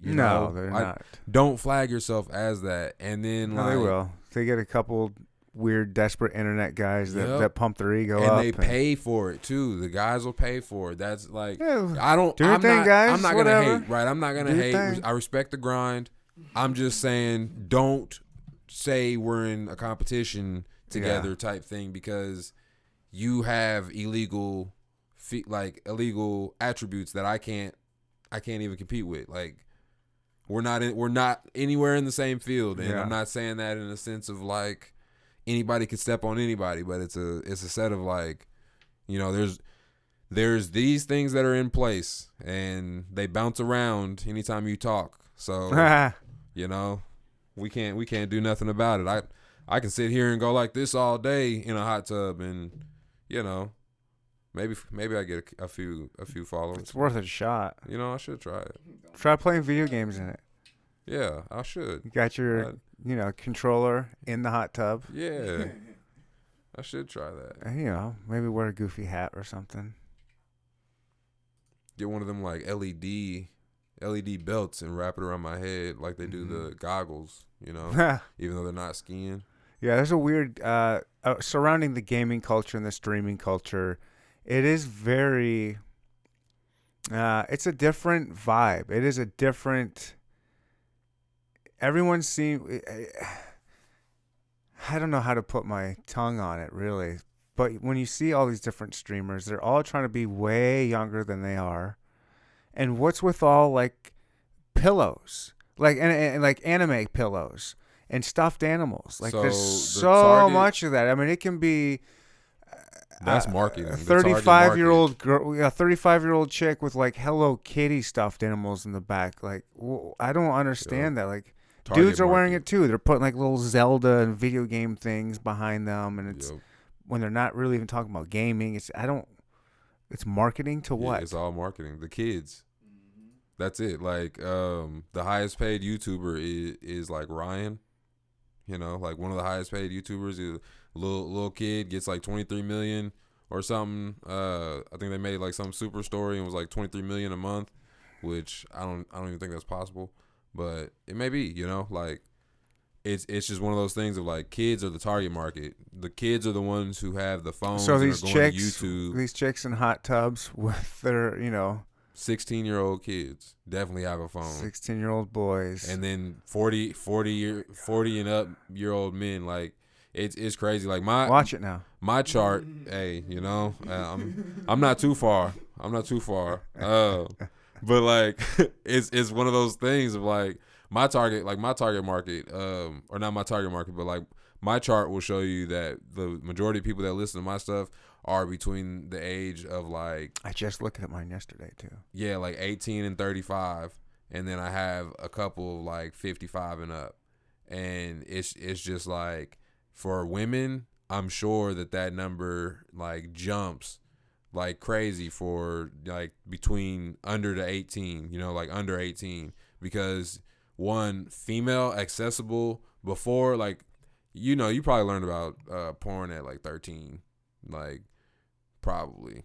You know? They're not. Don't flag yourself as that. And then No, they will. They get a couple weird, desperate internet guys that pump their ego and up. They pay for it too. The guys will pay for it. That's like, Yeah, I'm thing, not, guys, I'm not whatever. gonna hate, right? I'm not gonna Do your hate. thing. I respect the grind. I'm just saying, don't say we're in a competition together type thing, because you have illegal attributes that I can't even compete with. Like, we're not anywhere in the same field, and I'm not saying that in a sense of like anybody could step on anybody, but it's a set of like, you know, there's these things that are in place and they bounce around anytime you talk. So you know, we can't do nothing about it. I can sit here and go like this all day in a hot tub, and you know, maybe I get a few followers. It's worth a shot. You know, I should try it. Try playing video games in it. Yeah, I should. You got your controller in the hot tub. Yeah, I should try that. And, maybe wear a goofy hat or something. Get one of them like LED belts and wrap it around my head like they do the goggles, you know, even though they're not skiing. Yeah, there's a weird surrounding the gaming culture and the streaming culture. It is very it's a different vibe. It is a different, everyone seems, I don't know how to put my tongue on it really, but when you see all these different streamers, they're all trying to be way younger than they are. And what's with all like pillows, like and like anime pillows and stuffed animals? Like, there's so much of that. I mean, it can be that's marketing. 35-year-old girl, 35-year-old chick with like Hello Kitty stuffed animals in the back. Like, I don't understand that. Like, dudes are wearing it too. They're putting like little Zelda and video game things behind them, and it's when they're not really even talking about gaming. It's marketing to what? It's all marketing. The kids. That's it. Like, the highest paid YouTuber is like Ryan. You know, like one of the highest paid YouTubers is a little kid, gets like 23 million or something. I think they made like some super story and it was like 23 million a month, which I don't even think that's possible, but it may be, you know, like it's just one of those things of like, kids are the target market. The kids are the ones who have the phones. So these and are going chicks, to YouTube. these chicks in hot tubs with their, 16-year-old kids definitely have a phone. 16-year-old boys. And then 40 and up year old men, like it's crazy. Like watch it now. My chart, hey, I'm not too far. But like it's one of those things of like my target market, or not my target market, but like my chart will show you that the majority of people that listen to my stuff are between the age of like, I just looked at mine yesterday too. Yeah, like 18 and 35, and then I have a couple like 55 and up, and it's just like, for women, I'm sure that number like jumps like crazy for like between under the 18, like under 18, because one, female accessible before, like, you probably learned about porn at like 13, like probably.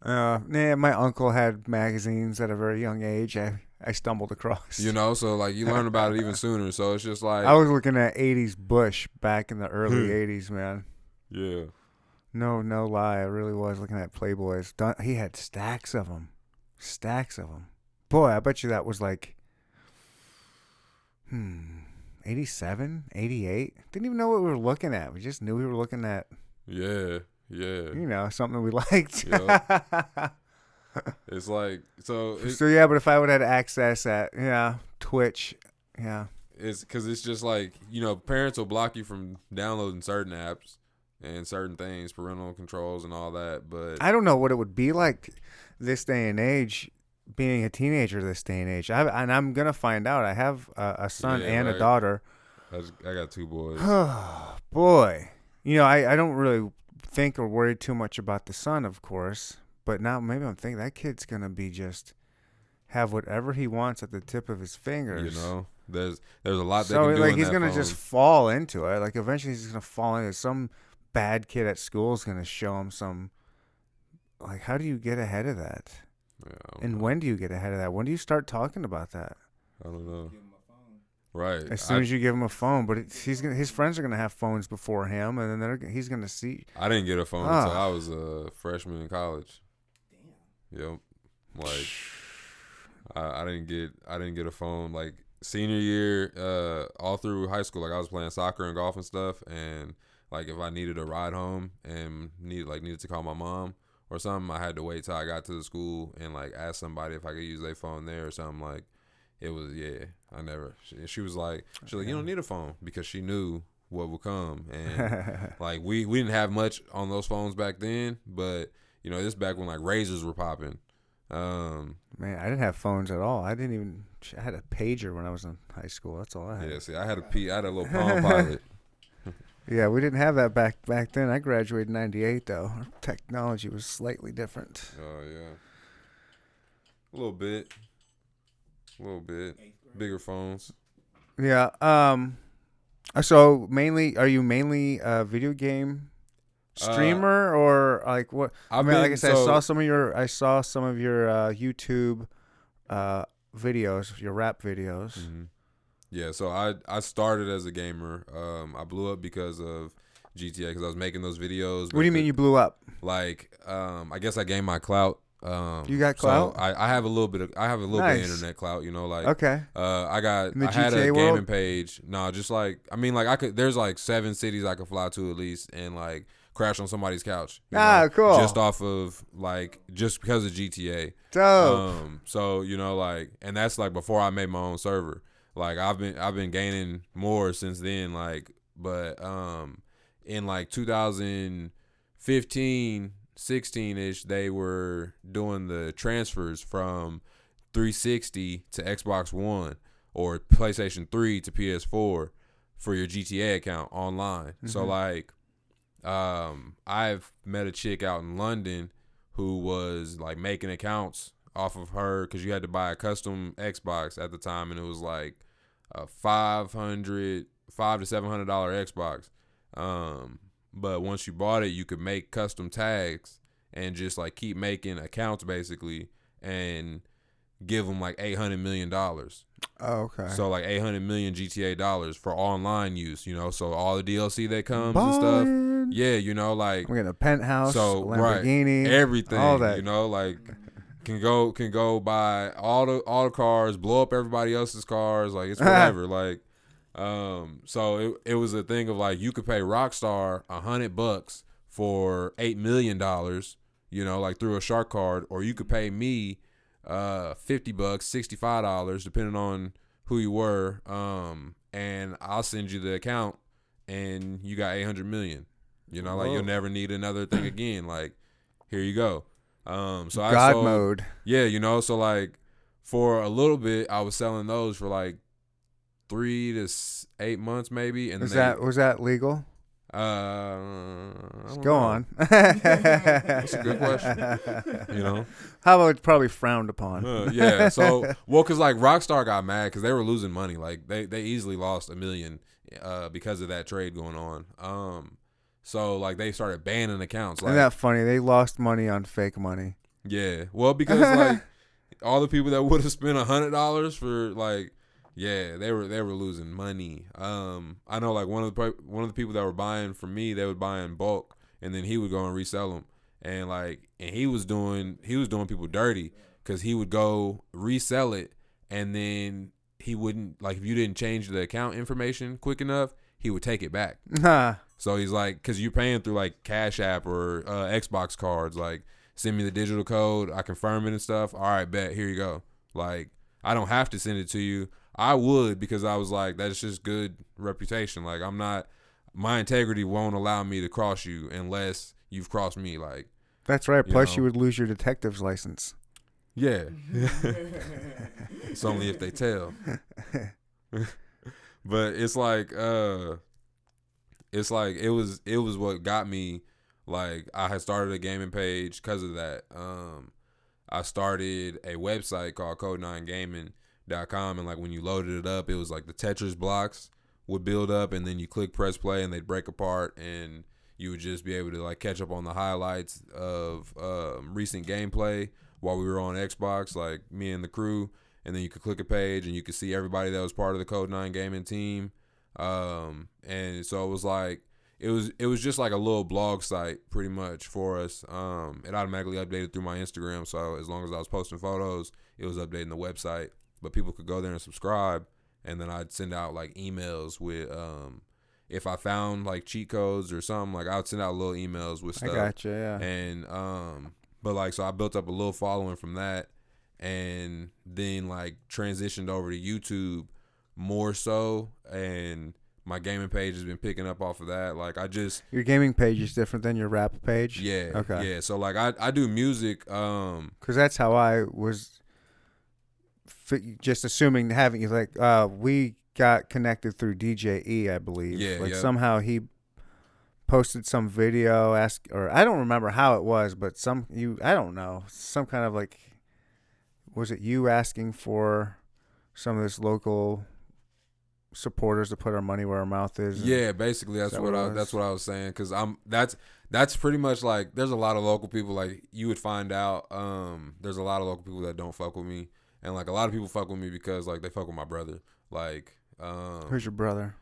Yeah, my uncle had magazines at a very young age. I stumbled across. So like you learn about it even sooner. So it's just like I was looking at 80s Bush back in the early 80s, man. yeah. No lie. I really was looking at Playboys. He had stacks of them. Boy, I bet you that was like, 87, 88. Didn't even know what we were looking at. We just knew we were looking at, Yeah. something we liked. Yep. It's like, so yeah, but if I would have had access at, Twitch, it's because it's just like, parents will block you from downloading certain apps and certain things, parental controls and all that. But I don't know what it would be like this day and age, being a teenager this day and age. And I'm going to find out. I have a son and a daughter. I got 2 boys. Boy. I don't really think or worry too much about the son, of course. But now maybe I'm thinking that kid's going to be just have whatever he wants at the tip of his fingers. There's a lot they so can do like in he's that going to phone. just fall into it. Like eventually he's going to fall into some bad kid at school is going to show him some, like, how do you get ahead of that? Yeah, And when do you get ahead of that? When do you start talking about that? I don't know. Right. As soon as you give him a phone, but his friends are gonna have phones before him, and then he's gonna see. I didn't get a phone until I was a freshman in college. Damn. Yep. Like I didn't get a phone like senior year, all through high school. Like I was playing soccer and golf and stuff, and like if I needed a ride home and needed to call my mom or something, I had to wait till I got to the school and like ask somebody if I could use their phone there or something. Like it was, I never. She was like, you don't need a phone, because she knew what would come, and like we didn't have much on those phones back then, but this back when like razors were popping. Man, I didn't have phones at all. I had a pager when I was in high school. That's all I had. Yeah, see, I had a little Palm Pilot. Yeah, we didn't have that back then. I graduated in '98 though. Our technology was slightly different. Oh yeah, a little bit, bigger phones. Yeah. So are you mainly a video game streamer or like what? Like I said, I saw some of your YouTube videos, your rap videos. Mm-hmm. Yeah, so I started as a gamer. I blew up because of GTA, because I was making those videos. What do you mean you blew up? Like, I guess I gained my clout. You got clout? So I have a little bit of Nice. internet clout. Okay. I had GTA a world? gaming page. No, just like I could. There's like 7 cities I could fly to at least, and like crash on somebody's couch. Cool. Just off of just because of GTA. Dope. So and that's like before I made my own server. Like I've been gaining more since then. But in like 2015, 16-ish, they were doing the transfers from 360 to Xbox One or PlayStation 3 to PS4 for your GTA account online. Mm-hmm. So like, I've met a chick out in London who was like making accounts off of her, because you had to buy a custom Xbox at the time, and it was like a $500 to $700 Xbox. But once you bought it, you could make custom tags and just like keep making accounts basically, and give them like $800 million. Oh, okay. So like 800 million GTA dollars for online use, so all the DLC that comes and stuff. Yeah, like I'm getting a penthouse, so, a Lamborghini, right, everything, all that. Like can go buy all the cars, blow up everybody else's cars, like it's whatever. Like so it was a thing of like you could pay Rockstar $100 for $8 million, like through a shark card, or you could pay me $50, $65, depending on who you were, and I'll send you the account, and you got 800 million. Like you'll never need another thing again. Like, here you go. So God mode. Yeah, so like for a little bit, I was selling those for like 3 to 8 months maybe. And was that legal? I don't Go know. on. That's a good question. You know. How about it's probably frowned upon? Yeah. So, well, because like Rockstar got mad because they were losing money. Like they easily lost $1 million because of that trade going on. So like they started banning accounts. Like, Isn't that funny? They lost money on fake money. yeah. Well, because like all the people that would have spent $100 for like, yeah, they were losing money. I know like one of the people that were buying from me, they would buy in bulk, and then he would go and resell them, and he was doing people dirty because he would go resell it, and then he wouldn't, like, if you didn't change the account information quick enough, he would take it back. So he's like, because you're paying through like Cash App or Xbox cards, like, send me the digital code, I confirm it and stuff. All right, bet, here you go. Like, I don't have to send it to you. I would, because I was like, that's just good reputation. Like, my integrity won't allow me to cross you unless you've crossed me. Like, That's right. Plus, you know. would lose your detective's license. Yeah. It's only if they tell. But it was what got me. Like, I had started a gaming page because of that. I started a website called Code9Gaming.com, and like when you loaded it up, it was like the Tetris blocks would build up, and then you press play, and they'd break apart, and you would just be able to like catch up on the highlights of recent gameplay while we were on Xbox, like me and the crew. And then you could click a page, and you could see everybody that was part of the Code9 Gaming team. And so it was like, it was just like a little blog site pretty much for us. It automatically updated through my Instagram, so as long as I was posting photos, it was updating the website. But people could go there and subscribe, and then I'd send out like emails with if I found like cheat codes or something, like I'd send out little emails with stuff. I gotcha, yeah. And but like, so I built up a little following from that, and then like transitioned over to YouTube more so, and my gaming page has been picking up off of that. Like, Your gaming page is different than your rap page? yeah. Okay. Yeah. So like I do music. Because that's how I was just assuming having you, like, we got connected through DJE, I believe. Yeah, like yeah. somehow he posted some video, or I don't remember how it was, but I don't know, some kind of like, was it you asking for some of this local supporters to put our money where our mouth is? Yeah, basically that's what I was saying, because that's pretty much like, there's a lot of local people, like you would find out there's a lot of local people that don't fuck with me, and like a lot of people fuck with me because like they fuck with my brother. Like Who's your brother?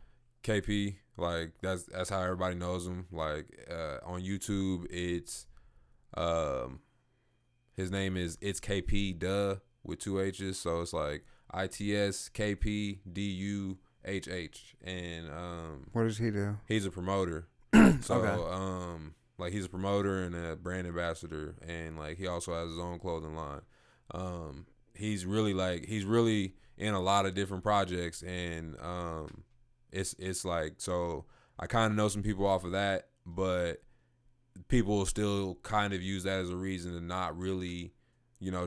KP, like that's how everybody knows him. Like on YouTube, it's his name is It's KP Duh with 2 H's, so it's like ITSKPDUHH, and What does he do? he's a promoter. So Okay. like he's a promoter and a brand ambassador, and like he also has his own clothing line. He's really in a lot of different projects, and it's like, so I kind of know some people off of that, but people will still kind of use that as a reason to not really,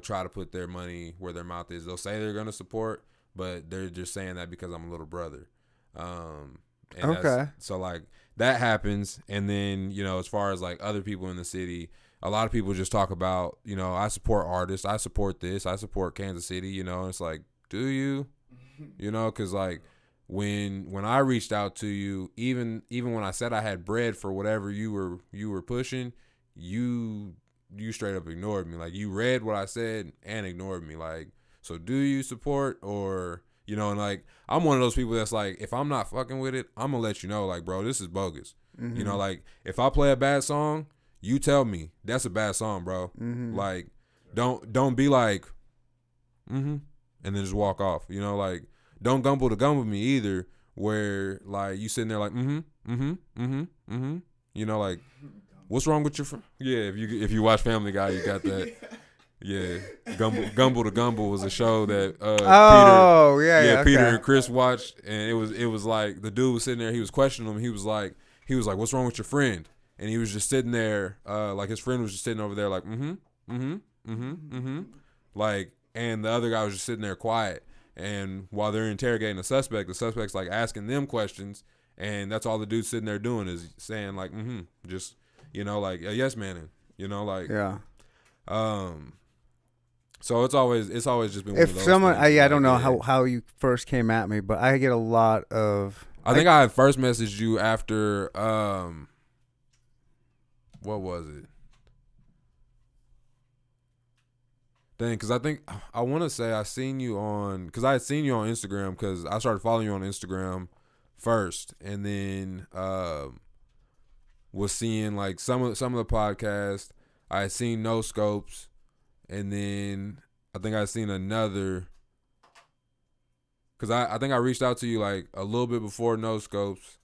try to put their money where their mouth is. They'll say they're gonna support, but they're just saying that because I'm a little brother. And Okay. so like that happens, and then as far as like other people in the city, a lot of people just talk about, I support artists, I support this, I support Kansas City, it's like, do you? Because like when I reached out to you, even when I said I had bread for whatever you were pushing, you straight up ignored me. Like, you read what I said and ignored me. Like, so do you support, or and like, I'm one of those people that's like, if I'm not fucking with it, I'm gonna let you know, like, bro, this is bogus. Mm-hmm. Like, if I play a bad song, you tell me that's a bad song, bro. Mm-hmm. Like, don't be like, and then just walk off. Like, don't gumble to gumble me either, where like you sitting there like, like, what's wrong with your friend? Yeah, if you watch Family Guy, you got that. Yeah, Gumble to Gumble was a show that Peter and Chris watched, and it was like the dude was sitting there, he was questioning him, he was like, what's wrong with your friend? And he was just sitting there, like his friend was just sitting over there like, like, and the other guy was just sitting there quiet. And while they're interrogating the suspect's like asking them questions, And that's all the dude's sitting there doing is saying like, just, like a yes man, like, Yeah. So it's always just been one If of those someone, things, I don't know how you first came at me, but I get a lot of. I think I had first messaged you after, what was it? Dang, because I want to say I seen you on, because I had seen you on Instagram, because I started following you on Instagram first, and then was seeing like some of the podcasts. I had seen No Scopes, and then I think I seen another, because I think I reached out to you like a little bit before No Scopes,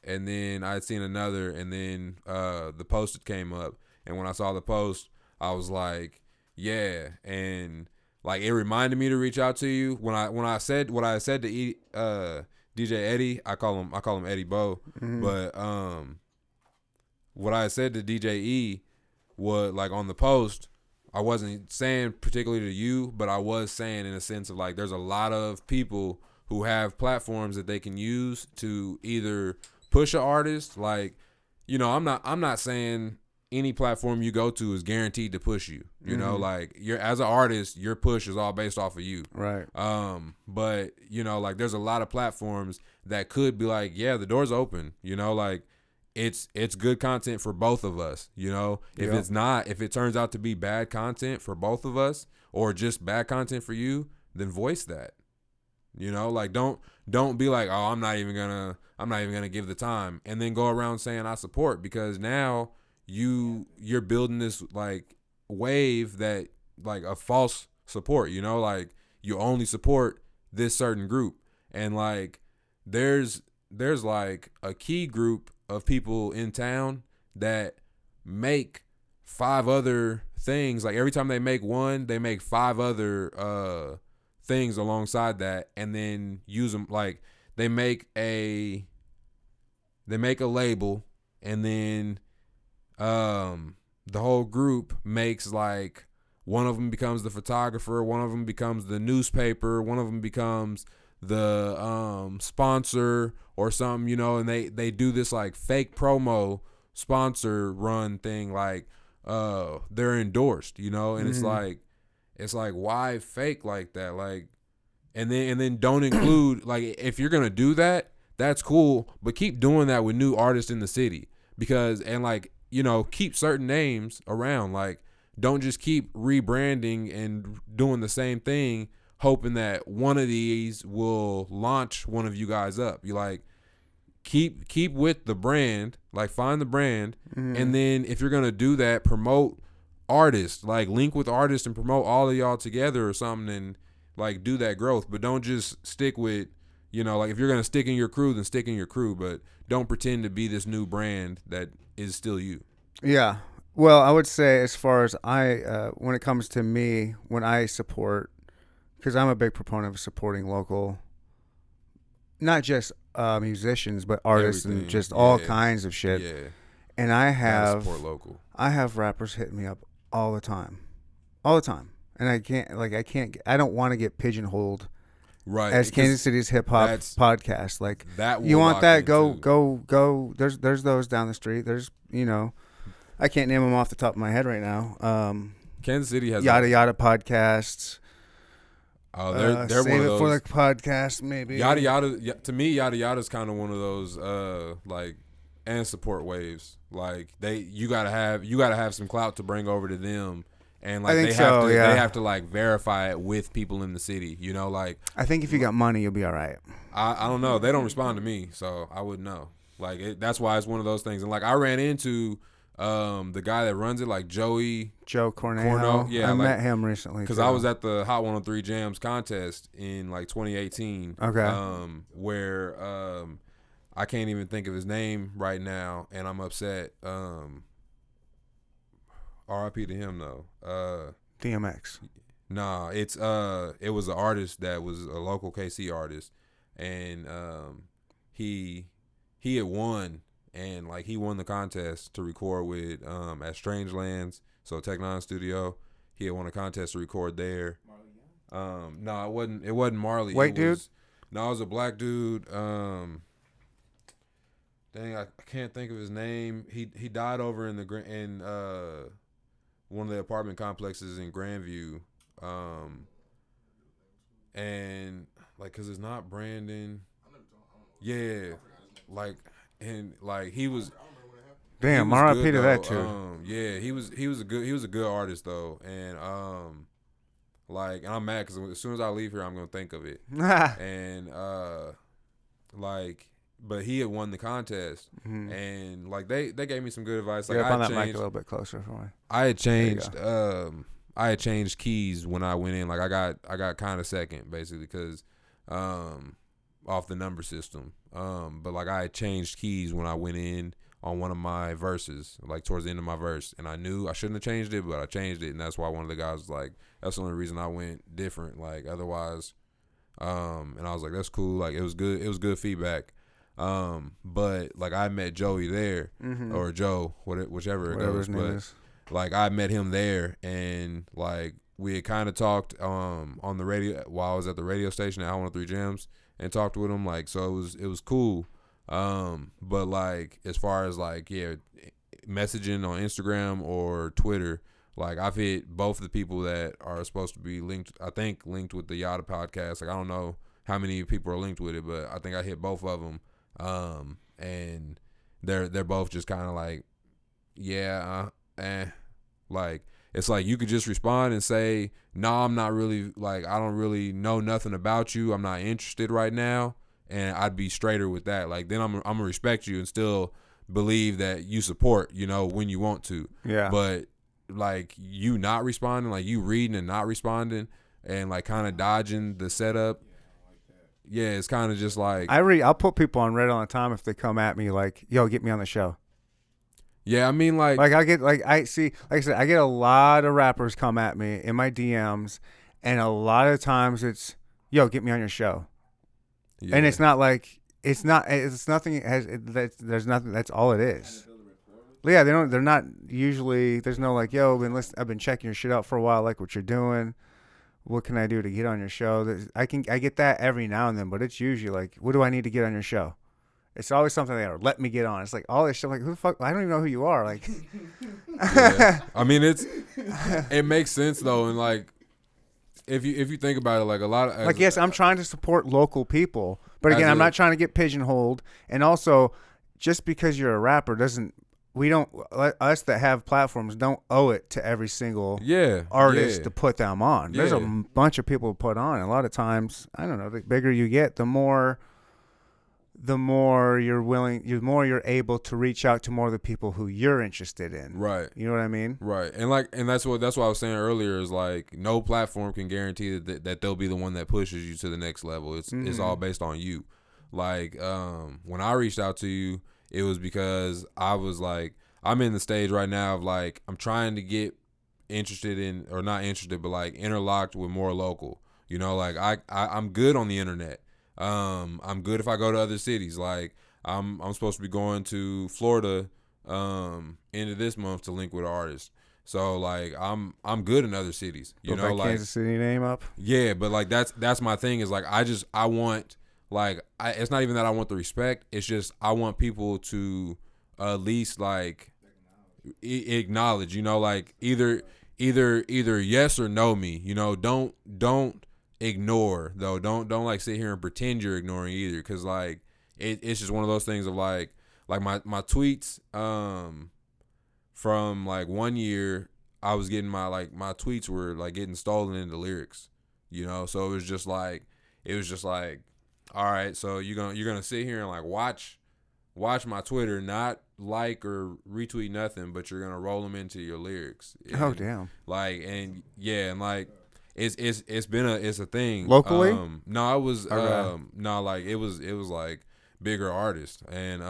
and then I had seen another, and then the post came up, and when I saw the post, I was like, yeah, and like it reminded me to reach out to you when I said what I said to DJ Eddie. I call him Eddie Bo, but what I said to DJ E was like on the post. I wasn't saying particularly to you, but I was saying in a sense of like there's a lot of people who have platforms that they can use to either push an artist. Like, I'm not saying any platform you go to is guaranteed to push you. You know, like you're as an artist, your push is all based off of you. Right. But like there's a lot of platforms that could be like, yeah, the door's open. Like it's good content for both of us. If it turns out to be bad content for both of us or just bad content for you, then voice that. Like don't be like, oh, I'm not even gonna give the time, and then go around saying I support, because now you're building this like wave that like a false support, like you only support this certain group, and like there's like a key group of people in town that make 5 other things. Like every time they make one, they make 5 other things alongside that, and then use them. Like they make a label, and then the whole group makes like, one of them becomes the photographer, one of them becomes the newspaper, one of them becomes the sponsor or something, and they do this like fake promo sponsor run thing, like they're endorsed, and it's like why fake like that? Like, and then don't include like, if you're gonna do that, that's cool, but keep doing that with new artists in the city, because keep certain names around. Like, don't just keep rebranding and doing the same thing, hoping that one of these will launch one of you guys up. You like keep with the brand, like find the brand, and then if you're gonna do that, promote artists, like link with artists and promote all of y'all together or something, and like do that growth. But don't just stick with, like if you're gonna stick in your crew, then stick in your crew, but don't pretend to be this new brand that is still you. Yeah. Well, I would say, as far as when it comes to me, when I support, because I'm a big proponent of supporting local, not just musicians, but artists. Everything. And just all kinds of shit. Yeah. And I have support local. I have rappers hitting me up all the time, and I don't want to get pigeonholed. Right. As Kansas City's hip hop podcast, like that. You want that? Go. There's those down the street. There's I can't name them off the top of my head right now. Kansas City has Yada Yada podcasts. Oh, they're Save one of it those. for the podcast, maybe. Yada Yada. To me, Yada Yada is kind of one of those like and support waves. Like you gotta have some clout to bring over to them, and like they have to like verify it with people in the city. Like I think if you got money, you'll be all right. I don't know. They don't respond to me, so I wouldn't know. Like that's why it's one of those things. And like I ran into the guy that runs it, like Joe Cornejo. Yeah, I met him recently because I was at the Hot 103 Jams contest in like 2018. Okay. Where I can't even think of his name right now, and I'm upset. R.I.P. to him though. DMX. Nah, it was an artist that was a local KC artist, and he had won. And like he won the contest to record with at Strangelands, so Tech Nine Studio. He had won a contest to record there. No, it wasn't Marley. White dude? No, it was a black dude. dang, I can't think of his name. He died over in one of the apartment complexes in Grandview, and like, cause it's not Brandon. Yeah, like, and like he was. Damn, he was RIP good, to that though. too. Yeah, he was a good artist though, and like, and I'm mad because as soon as I leave here, I'm gonna think of it, and like, but he had won the contest, and like they gave me some good advice. Like, Get up I on had that mic a changed, little bit closer for me. I had changed, I had changed keys when I went in. Like, I got kind of second basically because, off the number system, but like I had changed keys when I went in on one of my verses, like towards the end of my verse, and I knew I shouldn't have changed it, but I changed it, and that's why one of the guys was like, that's the only reason I went different. Like, otherwise, and I was like, that's cool. Like, it was good feedback. But like, I met Joey there, or Joe, whichever it Whatever goes. his name But is. like, I met him there, and like we had kind of talked on the radio while I was at the radio station at 103 Gems, and talked with him. Like, so it was cool. But like, as far as like, yeah, messaging on Instagram or Twitter, like, I've hit both of the people that are supposed to be linked. I think linked with the Yada podcast. Like, I don't know how many people are linked with it, but I think I hit both of them. And they're both just kind of like, yeah, like, it's like you could just respond and say, no, I'm not really, like, I don't really know nothing about you. I'm not interested right now. And I'd be straighter with that. Like, then I'm gonna respect you and still believe that you support, when you want to. Yeah. But like, you not responding, like you reading and not responding, and like kind of dodging the setup. Yeah, it's kind of just like, I'll put people on Reddit all the time if they come at me like, yo, get me on the show. yeah, I mean, like I get I said, I get a lot of rappers come at me in my DMs, and a lot of times it's, yo, get me on your show. yeah. And it's not like it's nothing. There's nothing. That's all it is. Yeah, they're not usually. There's no like, yo, I've been checking your shit out for a while. I like what you're doing. What can I do to get on your show? I get that every now and then, but it's usually like, what do I need to get on your show? It's always something they are. Let me get on. It's like all this shit. Like, who the fuck? I don't even know who you are. Like, yeah. I mean, it makes sense though, and like, if you think about it, like, a lot of like, yes, I'm trying to support local people, but again, I'm not trying to get pigeonholed. And also, just because you're a rapper us that have platforms don't owe it to every single artist to put them on. There's a bunch of people to put on. And a lot of times, I don't know, the bigger you get, the more you're able to reach out to more of the people who you're interested in. Right. You know what I mean? Right. And that's what I was saying earlier, is like, no platform can guarantee that they'll be the one that pushes you to the next level. It's all based on you. Like, when I reached out to you, it was because I was like, I'm in the stage right now of like, I'm trying to get interested in, or not interested, but like interlocked with more local. Like, I'm good on the internet. I'm good if I go to other cities. Like, I'm supposed to be going to Florida end of this month to link with an artist. So like, I'm good in other cities. Put my like Kansas City name up. Yeah, but like, that's my thing, is like, I want, like, it's not even that I want the respect. It's just I want people to at least like acknowledge. Like, either yes or no me. Don't ignore though. Don't like sit here and pretend you're ignoring either, because like it's just one of those things of like my tweets from like 1 year, I was getting my tweets were like getting stolen into lyrics, so it was just like all right, so you're gonna sit here and like watch my Twitter, not like or retweet nothing, but you're gonna roll them into your lyrics. Oh damn. Like, and yeah, and like it's a thing locally. No, it was okay. no, like it was like bigger artists, and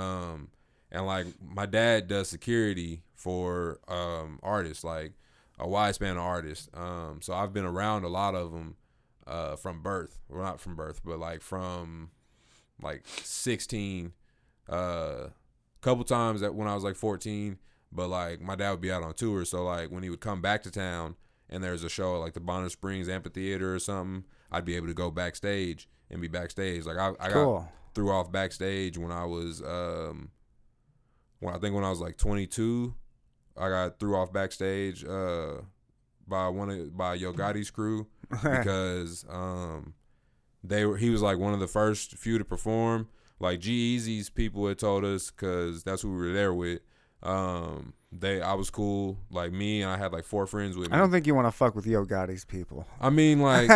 like my dad does security for artists, like a wide span of artists. So I've been around a lot of them from birth. Well, not from birth, but like from like 16. Couple times that when I was like 14, but like my dad would be out on tour, so like when he would come back to town and there's a show at like the Bonner Springs Amphitheater or something, I'd be able to go backstage and be backstage. Like I cool. got threw off backstage when I was I think when I was like 22, I got threw off backstage by Yo Gotti's crew because he was like one of the first few to perform. Like G-Eazy's people had told us, because that's who we were there with. I was cool, like me, and I had like 4 friends with me. I don't think you want to fuck with Yo Gotti's people. I mean, like,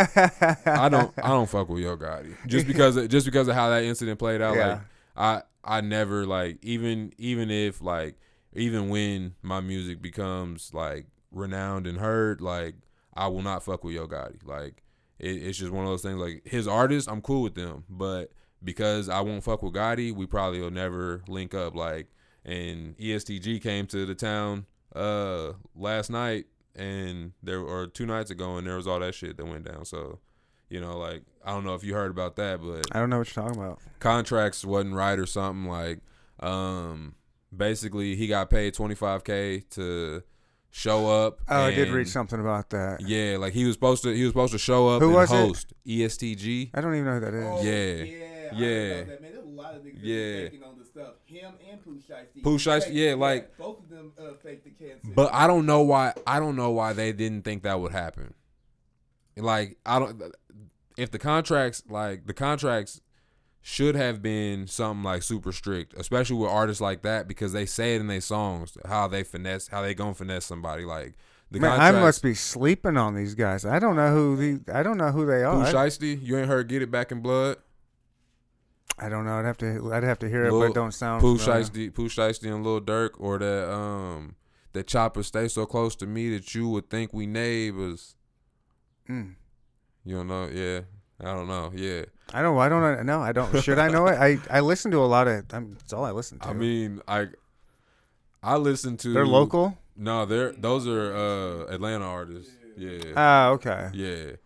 I don't fuck with Yo Gotti just because of how that incident played out. Yeah. Like, I never, like, even when my music becomes like renowned and heard, like, I will not fuck with Yo Gotti. Like, it's just one of those things. Like, his artists, I'm cool with them, but because I won't fuck with Gotti, we probably will never link up. Like, and ESTG came to the town last night or 2 nights ago, and there was all that shit that went down. So, like, I don't know if you heard about that, but I don't know what you're talking about. Contracts wasn't right or something. Like, basically he got paid $25K to show up. Oh, I did read something about that. Yeah, like he was supposed to show up Who and was host ESTG. I don't even know who that is. Oh, Yeah. I Yeah. heard about that, man. There was a lot of niggas faking on the stuff. Him and Pooh Shiesty. Pooh Shiesty, yeah, like both of them faked the cancer. But I don't know why they didn't think that would happen. Like, if the contracts should have been something like super strict, especially with artists like that, because they say it in their songs how they gonna finesse somebody. Like, I must be sleeping on these guys. I don't know who they are. Pooh Shiesty, you ain't heard "Get It Back in Blood"? I don't know. I'd have to hear it, but it don't sound Pooh familiar. Shiesty and Lil Durk, or that Chopper Stay So Close to Me That You Would Think We Neighbors. You don't know? Yeah. I don't know. Yeah. I don't know. I don't. Should I know it? I listen to a lot of. That's all I listen to. I mean, I listen to. They're local? No, those are Atlanta artists. Yeah. Ah, okay. Yeah.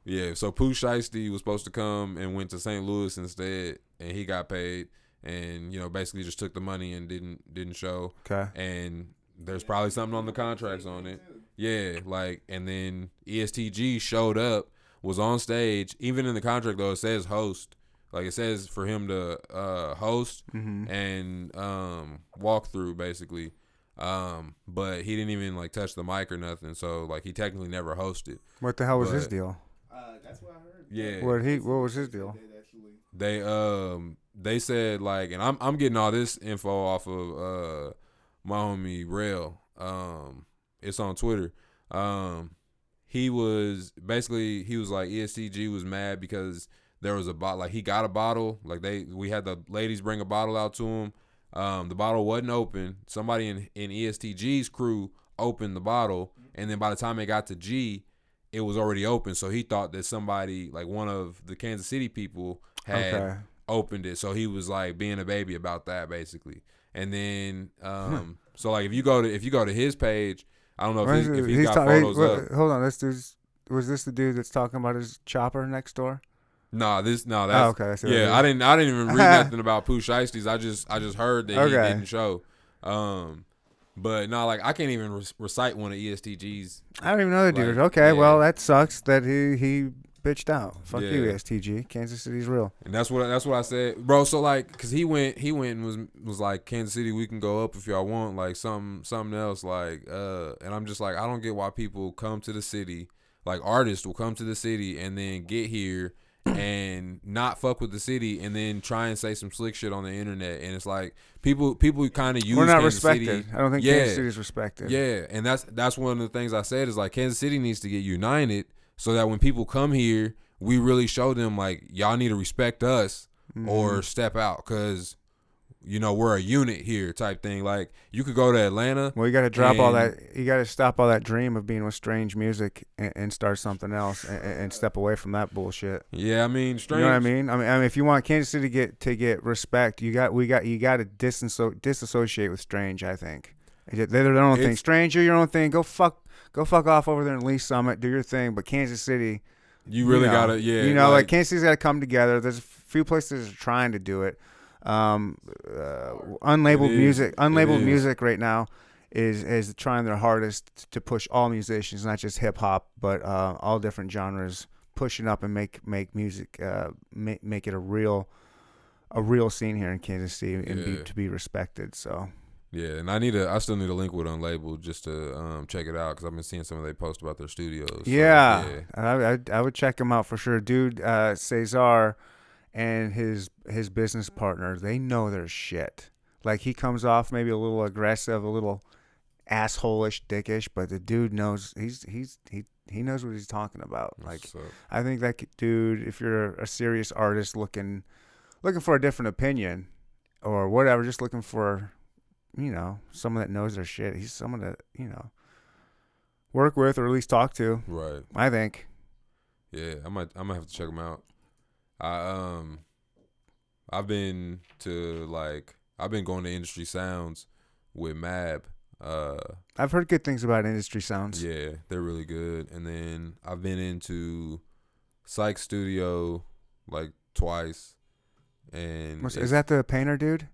Yeah. So Pooh Shiesty was supposed to come and went to St. Louis instead, and he got paid, and basically just took the money and didn't show. Okay. And there's probably something on the contracts on it. Yeah. Like, and then ESTG showed up. Was on stage. Even in the contract, though, it says host. Like, it says for him to host and walk through, basically. But he didn't even, like, touch the mic or nothing. So, like, he technically never hosted. What the hell was his deal? That's what I heard. Yeah. What was his deal? They said, like, and I'm getting all this info off of my homie Rail. It's on Twitter. He was like ESTG was mad because there was a bottle, like he got a bottle, like we had the ladies bring a bottle out to him. The bottle wasn't open. Somebody in ESTG's crew opened the bottle, and then by the time it got to G, it was already open. So he thought that somebody, like one of the Kansas City people, had opened it. So he was like being a baby about that, basically. And then so like if you go to his page, I don't know if he's got photos up. Hold on, was this the dude that's talking about his chopper next door? That's okay. Yeah, I didn't even read nothing about Pooh Shiesty's. I just heard that he didn't show. But no, like I can't even recite one of ESTG's. I don't even know the dude. Like, okay, yeah. well that sucks that he bitched out. Fuck Yeah. you, ESTG. Kansas City's real. And that's what I said, bro. So like, cause he went and was like, Kansas City, we can go up if y'all want, like something else, like and I'm just like, I don't get why people come to the city, like artists will come to the city and then get here and not fuck with the city and then try and say some slick shit on the internet, and it's like people kind of use. We're not Kansas respected. City. I don't think Kansas City's respected. Yeah, and that's one of the things I said is like Kansas City needs to get united so that when people come here, we really show them like y'all need to respect us or step out, because we're a unit here type thing. Like you could go to Atlanta. Well, you got to drop all that. You got to stop all that dream of being with strange music and start something else and step away from that bullshit. Yeah, I mean, strange. You know what I mean? I mean, if you want Kansas City to get respect, you got to disassociate with strange. I think they're their own thing. Strange, you're your own thing. Go fuck off over there in Lee Summit. Do your thing. But Kansas City, you really gotta, yeah. Like Kansas City's got to come together. There's a few places that are trying to do it. Unlabeled music right now is trying their hardest to push all musicians, not just hip hop, but all different genres, pushing up and make music, make it a real scene here in Kansas City and to be respected. So Yeah, and I still need a link with Unlabeled just to check it out because I've been seeing some of they post about their studios. So, Yeah, I would check him out for sure, dude. Cesar and his business partner, they know their shit. Like he comes off maybe a little aggressive, a little asshole-ish, dickish, but the dude knows he knows what he's talking about. Like so, I think that dude, if you're a serious artist looking for a different opinion or whatever, just looking for someone that knows their shit. He's someone to work with or at least talk to. right. I think. Yeah, I might have to check them out. I've been going to Industry Sounds with Mab. I've heard good things about Industry Sounds. Yeah, they're really good. And then I've been into Psych Studio like twice. And Is that the painter dude?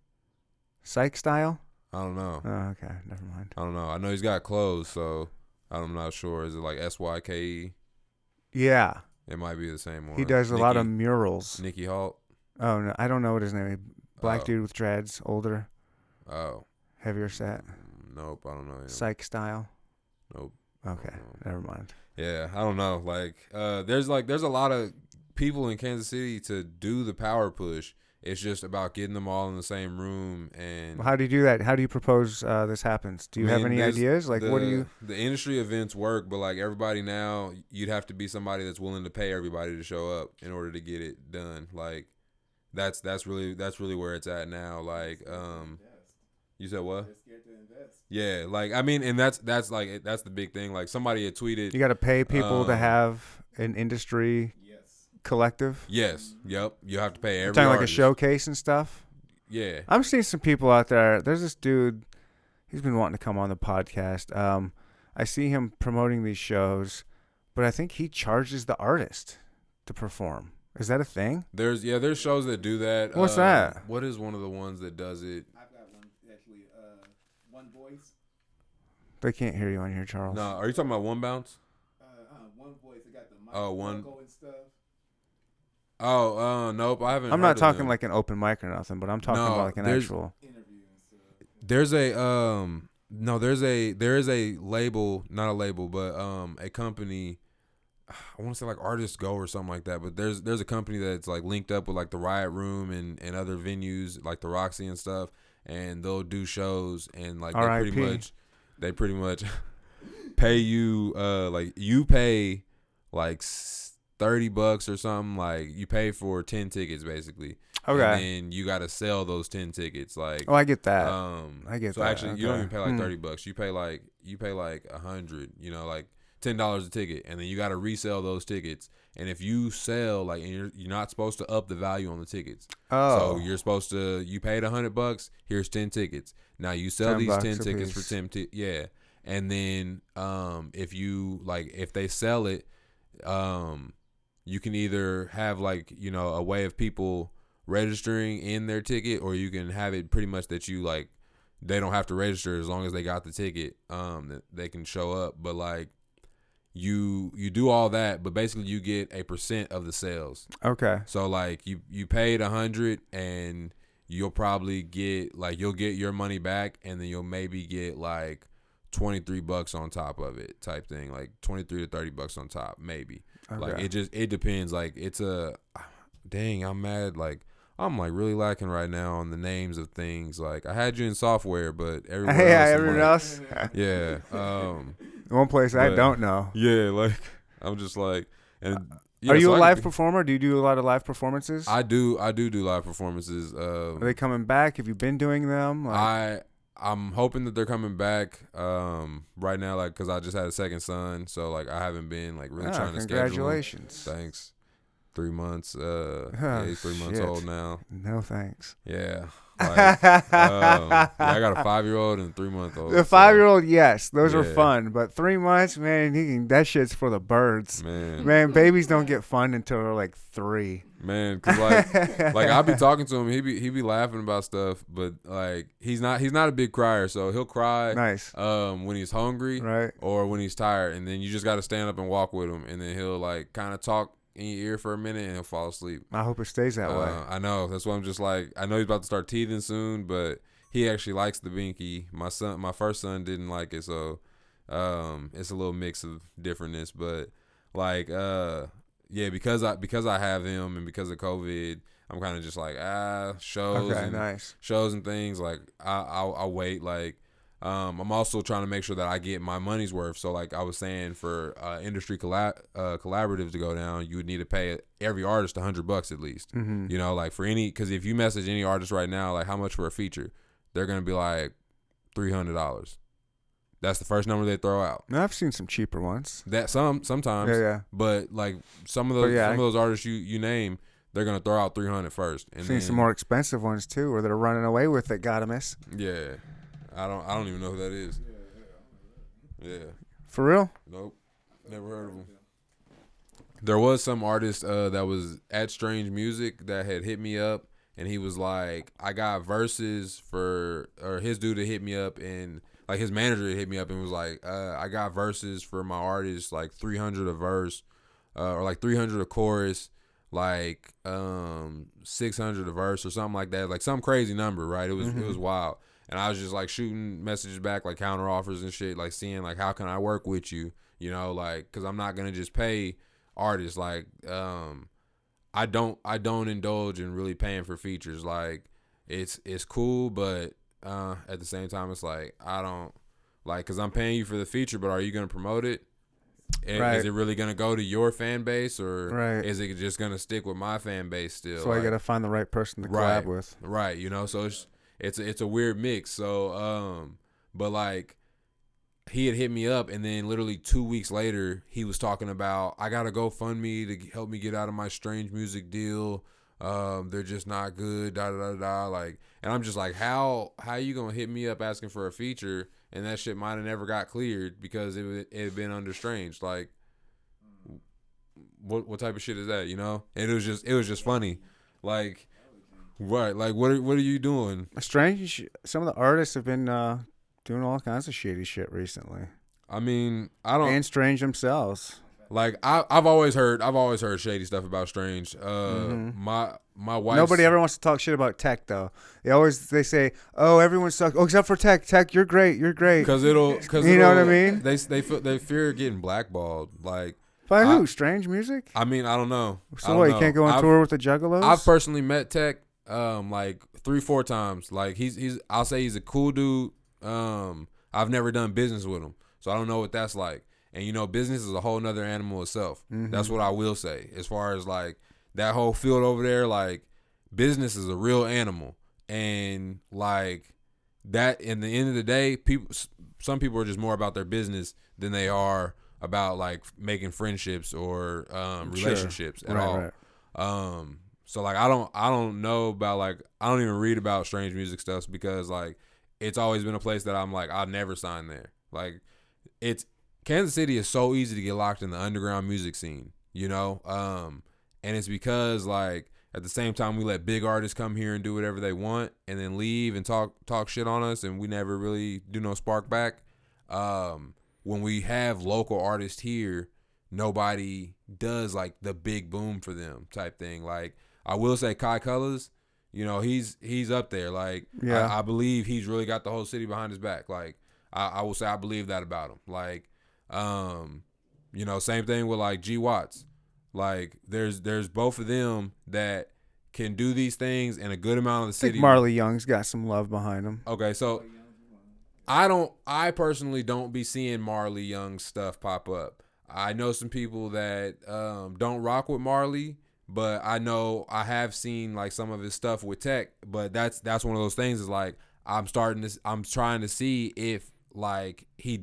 Psych style? I don't know. Oh, okay. Never mind. I don't know. I know he's got clothes, so I'm not sure. Is it like SYKE? Yeah. It might be the same one. He does a lot of murals. Nicky Halt. Oh, no. I don't know what his name is. Black Oh. dude with dreads, older, Oh. heavier set. Nope, I don't know him. Psych style. Nope. Okay. Never mind. Yeah, I don't know. Like, there's a lot of people in Kansas City to do the power push. It's just about getting them all in the same room. And Well, how do you do that? How do you propose this happens? Do you have any ideas? Like, what do you? The industry events work, but like everybody now, you'd have to be somebody that's willing to pay everybody to show up in order to get it done. Like, that's really where it's at now. Like, you said what? They're scared to invest. Yeah, like I mean, and that's the big thing. Like somebody had tweeted. You got to pay people to have an industry Yes. collective. Yes. Yep. You have to pay every. You're talking like a artist. showcase and stuff. Yeah. I'm seeing some people out there. There's this dude. He's been wanting to come on the podcast. I see him promoting these shows, but I think he charges the artist to perform. Is that a thing? There's shows that do that. What's that? What is one of the ones that does it? I've got one actually. One Voice. They can't hear you on here, Charles. No, are you talking about One Bounce? One Voice. They got the mic One- logo and stuff. Oh, nope, I haven't. I'm heard not of talking them. like an open mic or nothing, but I'm talking No, about like an there's- actual. Interview and stuff. There's a no, there is a label, not a label, but a company. I want to say like Artists Go or something like that, but there's a company that's like linked up with like the Riot Room and other venues like the Roxy and stuff, and they'll do shows and like they pretty much pay you like you pay like $30 or something, like you pay for 10 tickets basically. Okay. And then you got to sell those 10 tickets. Like, Oh, I get that. I get so that. actually, you don't Okay. even pay like $30. You pay like $100. You know, like $10 a ticket, and then you got to resell those tickets. And if you sell, like, and you're not supposed to up the value on the tickets. Oh. So you're supposed to. You paid $100. Here's 10 tickets. Now you sell these 10 tickets for 10. Yeah. And then if they sell it, you can either have like a way of people registering in their ticket, or you can have it pretty much that you like they don't have to register as long as they got the ticket, that they can show up. But like you do all that, but basically you get a % of the sales. Okay. So like you paid $100 and you'll probably get you'll get your money back, and then you'll maybe get like $23 on top of it, type thing, like $23 to $30 on top, maybe. Okay. Like it depends. Like it's I'm mad. Like I'm like really lacking right now on the names of things. Like I had you in software, but everywhere else. I'm everyone like, else. Yeah. One place I but- don't know. Yeah. Like I'm just like, and yeah, Are you so a I live could- performer? Do you do a lot of live performances? I do live performances. Are they coming back? Have you been doing them? I'm hoping that they're coming back right now, like, because I just had a second son, so like I haven't been like really trying to schedule. Congratulations. Thanks. 3 months. Oh, Yeah, he's 3 months shit. old now. No thanks. Yeah. Like, yeah, I got a 5-year-old and a 3-month-old. The 5-year-old, yes, those are Yeah. fun. But 3 months, man, that shit's for the birds. Man, Man, babies don't get fun until they're like 3. cause like I'll be talking to him, he be laughing about stuff, but like he's not a big crier, so he'll cry Nice. when he's hungry, Right. or when he's tired, and then you just got to stand up and walk with him, and then he'll like kind of talk in your ear for a minute, and he'll fall asleep. I hope it stays that way. I know. That's why I'm just like, I know he's about to start teething soon, but he actually likes the binky. My first son didn't like it, so it's a little mix of differentness. But like yeah, because I have him and because of COVID, I'm kind of just like shows Okay, and nice. shows and things. Like I'll wait. Like I'm also trying to make sure that I get my money's worth. So like I was saying, for industry collaboratives to go down, you would need to pay every artist $100 at least. Mm-hmm. You know, like because if you message any artist right now, like how much for a feature, they're gonna be like $300. That's the first number they throw out. I've seen some cheaper ones. That sometimes, Yeah. but like some of those yeah, some of those artists you name, they're gonna throw out 300 first. And Seen some more expensive ones too, where they're running away with it. Gotta miss. Yeah, I don't even know who that is. Yeah, For real? nope, never heard of him. There was some artist that was at Strange Music that had hit me up, and he was like, I got verses or his dude to hit me up, and like his manager hit me up and was like, I got verses for my artist, like 300 a verse, or like 300 a chorus, like 600 a verse or something like that, like some crazy number, right? It was wild. And I was just like shooting messages back, like counter offers and shit, like seeing like how can I work with you, you know, like because I'm not gonna just pay artists. Like I don't indulge in really paying for features. Like it's cool, but at the same time it's like I don't like, because I'm paying you for the feature, but are you gonna promote it? Right. Is it really gonna go to your fan base, or Right. is it just gonna stick with my fan base still? So I gotta find the right person to collab with. Right, you know, so it's a weird mix. So but like he had hit me up, and then literally 2 weeks later he was talking about, I gotta GoFundMe to help me get out of my Strange Music deal. They're just not good, da da da da. Like, and I'm just like, how you gonna hit me up asking for a feature, and that shit might have never got cleared because it had been under Strange. Like, what type of shit is that, you know? And it was just funny, like, right? Like, what are you doing? Strange. Some of the artists have been doing all kinds of shady shit recently. I mean, I don't. And Strange themselves. Like I've always heard shady stuff about Strange. My wife. Nobody ever wants to talk shit about Tech though. They say, oh, everyone sucks. Oh, except for Tech. Tech, you're great. You're great. Because you know what I mean. They fear getting blackballed. Like, by who? Strange Music. I mean, I don't know. So what? You can't go on tour with the Juggalos? I've personally met Tech like 3-4 times. Like he's I'll say he's a cool dude. I've never done business with him, so I don't know what that's like. And, you know, business is a whole nother animal itself. Mm-hmm. That's what I will say. As far as, like, that whole field over there, like, business is a real animal. And, like, that, in the end of the day, some people are just more about their business than they are about, like, making friendships or relationships at all. Right. So, like, I don't know about, like, I don't even read about Strange Music stuff because, like, it's always been a place that I'm like, I'll never sign there. Like, Kansas City is so easy to get locked in the underground music scene, you know? And it's because, like, at the same time we let big artists come here and do whatever they want and then leave and talk shit on us, and we never really do no spark back. When we have local artists here, nobody does, like, the big boom for them type thing. Like, I will say Kai Colors, you know, he's up there. Like, yeah. I believe he's really got the whole city behind his back. Like, I will say I believe that about him. Like, you know, same thing with like G Watts. Like there's both of them that can do these things in a good amount of the city. I think Marley Young's got some love behind him. Okay, so I personally don't be seeing Marley Young stuff pop up. I know some people that don't rock with Marley, but I know I have seen like some of his stuff with Tech. But that's one of those things is like I'm trying to see if like he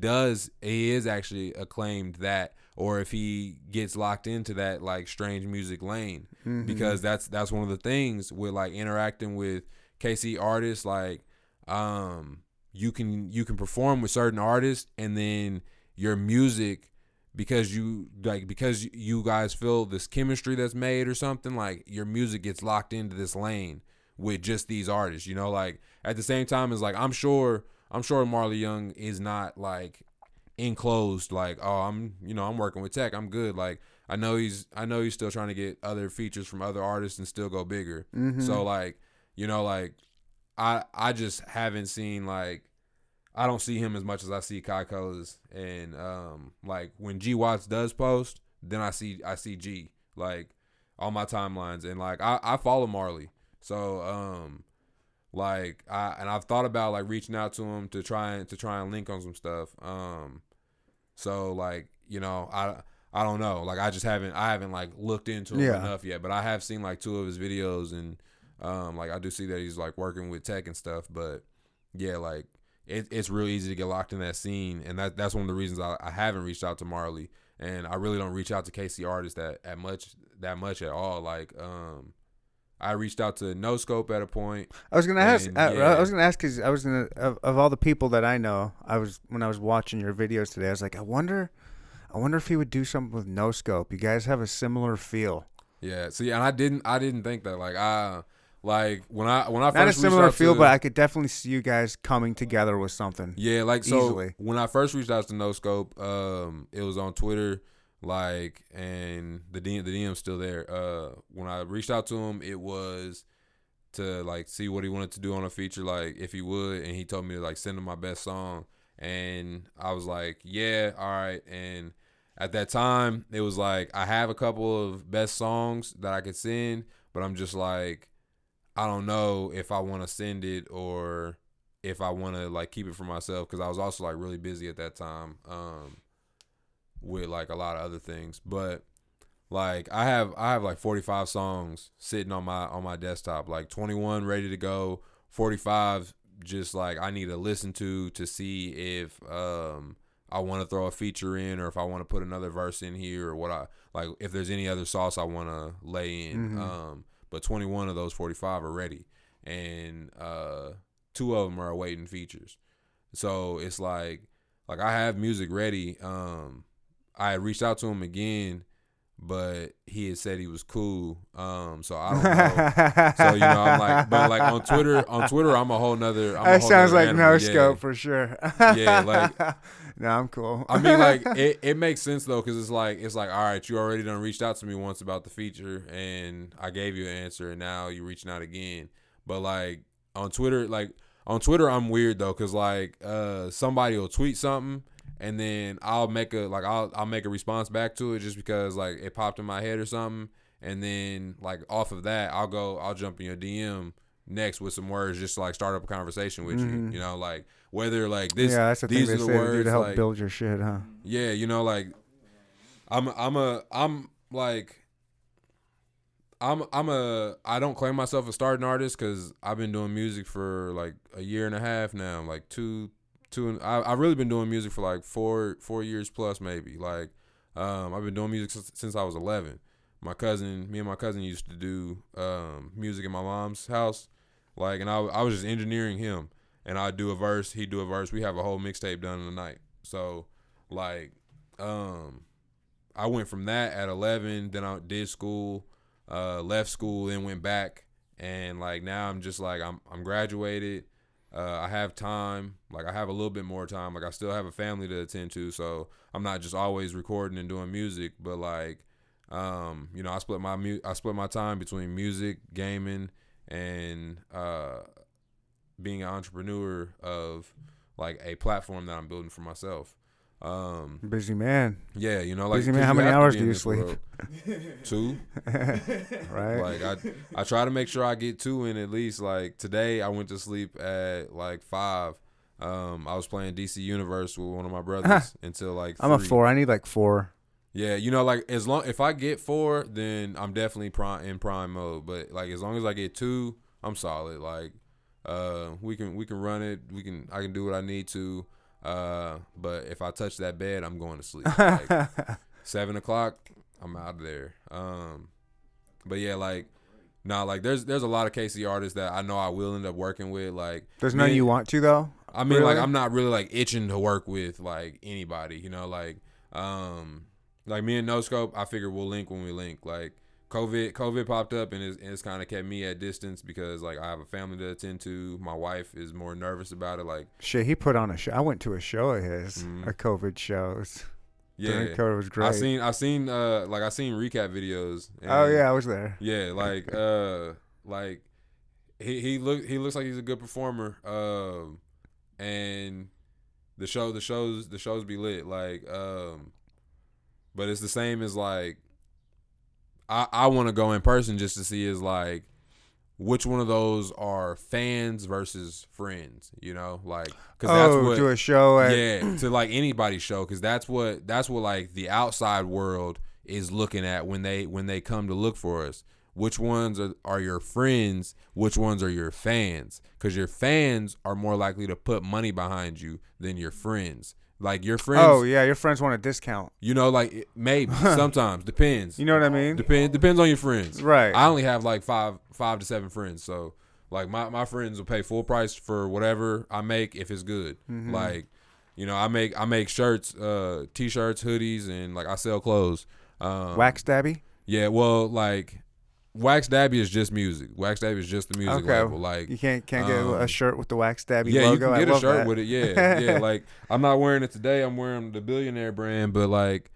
is actually acclaimed that, or if he gets locked into that like Strange Music lane. Mm-hmm. Because that's one of the things with like interacting with KC artists. Like you can perform with certain artists, and then your music, because you guys feel this chemistry that's made or something, like your music gets locked into this lane with just these artists, you know. Like at the same time, it's like I'm sure Marley Young is not like enclosed, like, oh, I'm working with Tech, I'm good. Like I know he's still trying to get other features from other artists and still go bigger. Mm-hmm. So like, you know, like I just haven't seen like I don't see him as much as I see Kai Colas, and like when G Watts does post, then I see G like on my timelines, and like I follow Marley, so like I've thought about like reaching out to him to try and link on some stuff, so like I don't know, like I haven't like looked into him enough yet, but I have seen like 2 of his videos, and like I do see that he's like working with tech and stuff, but yeah, like it's real easy to get locked in that scene, and that's one of the reasons I haven't reached out to Marley, and I really don't reach out to KC artists that much at all. Like I reached out to No Scope at a point. I was gonna ask. I was gonna ask because I was gonna of all the people that I know. When I was watching your videos today, I was like, I wonder if he would do something with No Scope. You guys have a similar feel. Yeah. See, and I didn't think that. Like when I not first a similar reached out feel, to, but I could definitely see you guys coming together with something. Yeah, like so easily. When I first reached out to No Scope, it was on Twitter, like, and the DM's still there. When I reached out to him, it was to like see what he wanted to do on a feature, like if he would, and he told me to like send him my best song, and I was like, yeah, all right. And at that time, it was like I have a couple of best songs that I could send, but I'm just like, I don't know if I want to send it or if I want to like keep it for myself, because I was also like really busy at that time with like a lot of other things. But like I have like 45 songs sitting on my desktop, like 21 ready to go, 45 just like I need to listen to see if I want to throw a feature in, or if I want to put another verse in here, or what I like, if there's any other sauce I want to lay in. But 21 of those 45 are ready, and 2 of them are awaiting features. So it's like I have music ready. I had reached out to him again, but he had said he was cool. So I don't know. So I'm like, but like on Twitter, I'm a whole nother. That sounds like animal. No Scope for sure. Yeah, like. No, I'm cool. I mean, like it makes sense though, because it's like all right, you already done reached out to me once about the feature, and I gave you an answer, and now you're reaching out again. But like on Twitter, I'm weird though, because like somebody will tweet something, and then I'll make a response back to it just because like it popped in my head or something, and then like off of that I'll jump in your DM next with some words just to like start up a conversation with you, like whether like this, yeah, that's the these thing are they the say words to do to help like, build your shit, huh? yeah, like I don't claim myself a starting artist, because I've been doing music for like a year and a half now, like I've really been doing music for like 4 years plus maybe. Like I've been doing music since I was 11. Me and my cousin used to do music in my mom's house, like, and I was just engineering him, and I'd do a verse, he'd do a verse. We have a whole mixtape done in the night. So like I went from that at 11, then I did school, left school, then went back, and like now I'm just like I'm graduated. I have time, like I have a little bit more time, like I still have a family to attend to, so I'm not just always recording and doing music, but like I split my time between music, gaming, and being an entrepreneur of like a platform that I'm building for myself. Busy man. Yeah, like busy man. How many hours do you sleep? 2. Right. Like I try to make sure I get 2 in at least. Like today I went to sleep at like 5. I was playing DC Universe with one of my brothers until like 3. I'm a 4. I need like 4. Yeah, like if I get 4, then I'm definitely in prime mode. But like as long as I get 2, I'm solid. Like we can run it. I can do what I need to. But if I touch that bed, I'm going to sleep. Like 7 o'clock, I'm out of there. But yeah, like like there's a lot of KC artists that I know I will end up working with. Like there's none you want to though. I mean, really? like I'm not really like itching to work with like anybody. Like me and No Scope, I figure we'll link when we link. Like COVID popped up, and it's kind of kept me at distance because like I have a family to attend to. My wife is more nervous about it. Like shit, he put on a show. I went to a show of his, a COVID show. During COVID, was great. I seen recap videos. Oh yeah, I was there. Yeah, like he looks like he's a good performer. And the shows be lit. Like, but it's the same as like I want to go in person just to see is like which one of those are fans versus friends, you know, like because that's what to a show at to like anybody's show, because that's what like the outside world is looking at when they come to look for us. Which ones are your friends? Which ones are your fans? Because your fans are more likely to put money behind you than your friends. Like your friends. Oh yeah, your friends want a discount. You know, like maybe sometimes depends. You know what I mean? Depends on your friends. Right. I only have like five to seven friends, so like my friends will pay full price for whatever I make if it's good. Mm-hmm. Like, you know, I make shirts, t-shirts, hoodies, and like I sell clothes. Wax Dabby? Yeah, well, like Wax Dabby is just music. Wax Dabby is just the music label. Like you can't get a shirt with the Wax Dabby yeah, logo. you can get I a love shirt that. with it. Yeah, yeah. Like I'm not wearing it today. I'm wearing the Billionaire brand, but like,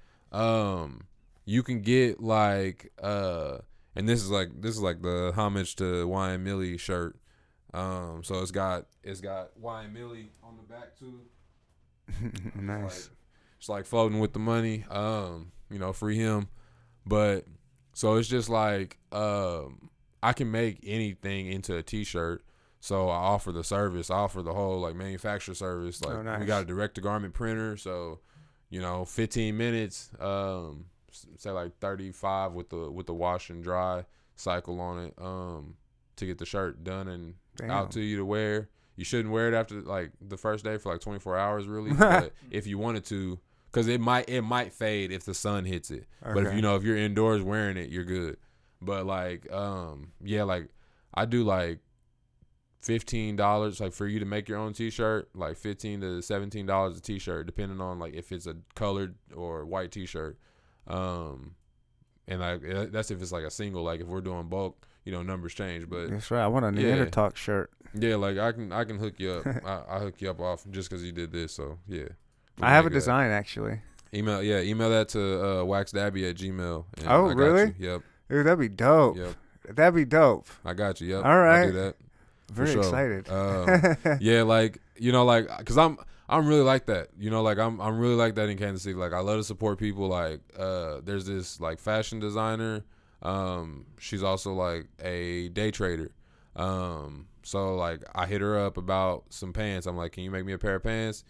you can get like, and this is like the homage to Wyan Millie shirt. So it's got Wyan Millie on the back too. Nice. It's like floating with the money. You know, free him. But so it's just like, I can make anything into a t-shirt. So I offer the service. I offer the whole like manufacturer service. Like nice. we got a direct to garment printer. So, you know, 15 minutes, say like 35 with the wash and dry cycle on it, to get the shirt done and out to you to wear. You shouldn't wear it after like the first day for like 24 hours really. But if you wanted to, because it might fade if the sun hits it. Okay. But if you're indoors wearing it, you're good. But like, yeah, like I do like $15 like for you to make your own t-shirt, like $15 to $17 a t-shirt, depending on like if it's a colored or white t-shirt. And like that's if it's like a single. Like if we're doing bulk, you know, numbers change. But that's right. I want a Neanderthal Talk shirt. Yeah, like I can hook you up. I hook you up off just because you did this. So yeah. I have a design actually. Email that to waxdabby@gmail. Oh, really? Yep. Dude, that'd be dope. Yep. That'd be dope. I got you. Yep. All right. I'll do that. Very excited. Yeah, like, you know, like, cause I'm really like that. You know, like I'm really like that in Kansas City. Like I love to support people. Like there's this like fashion designer. She's also like a day trader. So like I hit her up about some pants. I'm like, can you make me a pair of pants?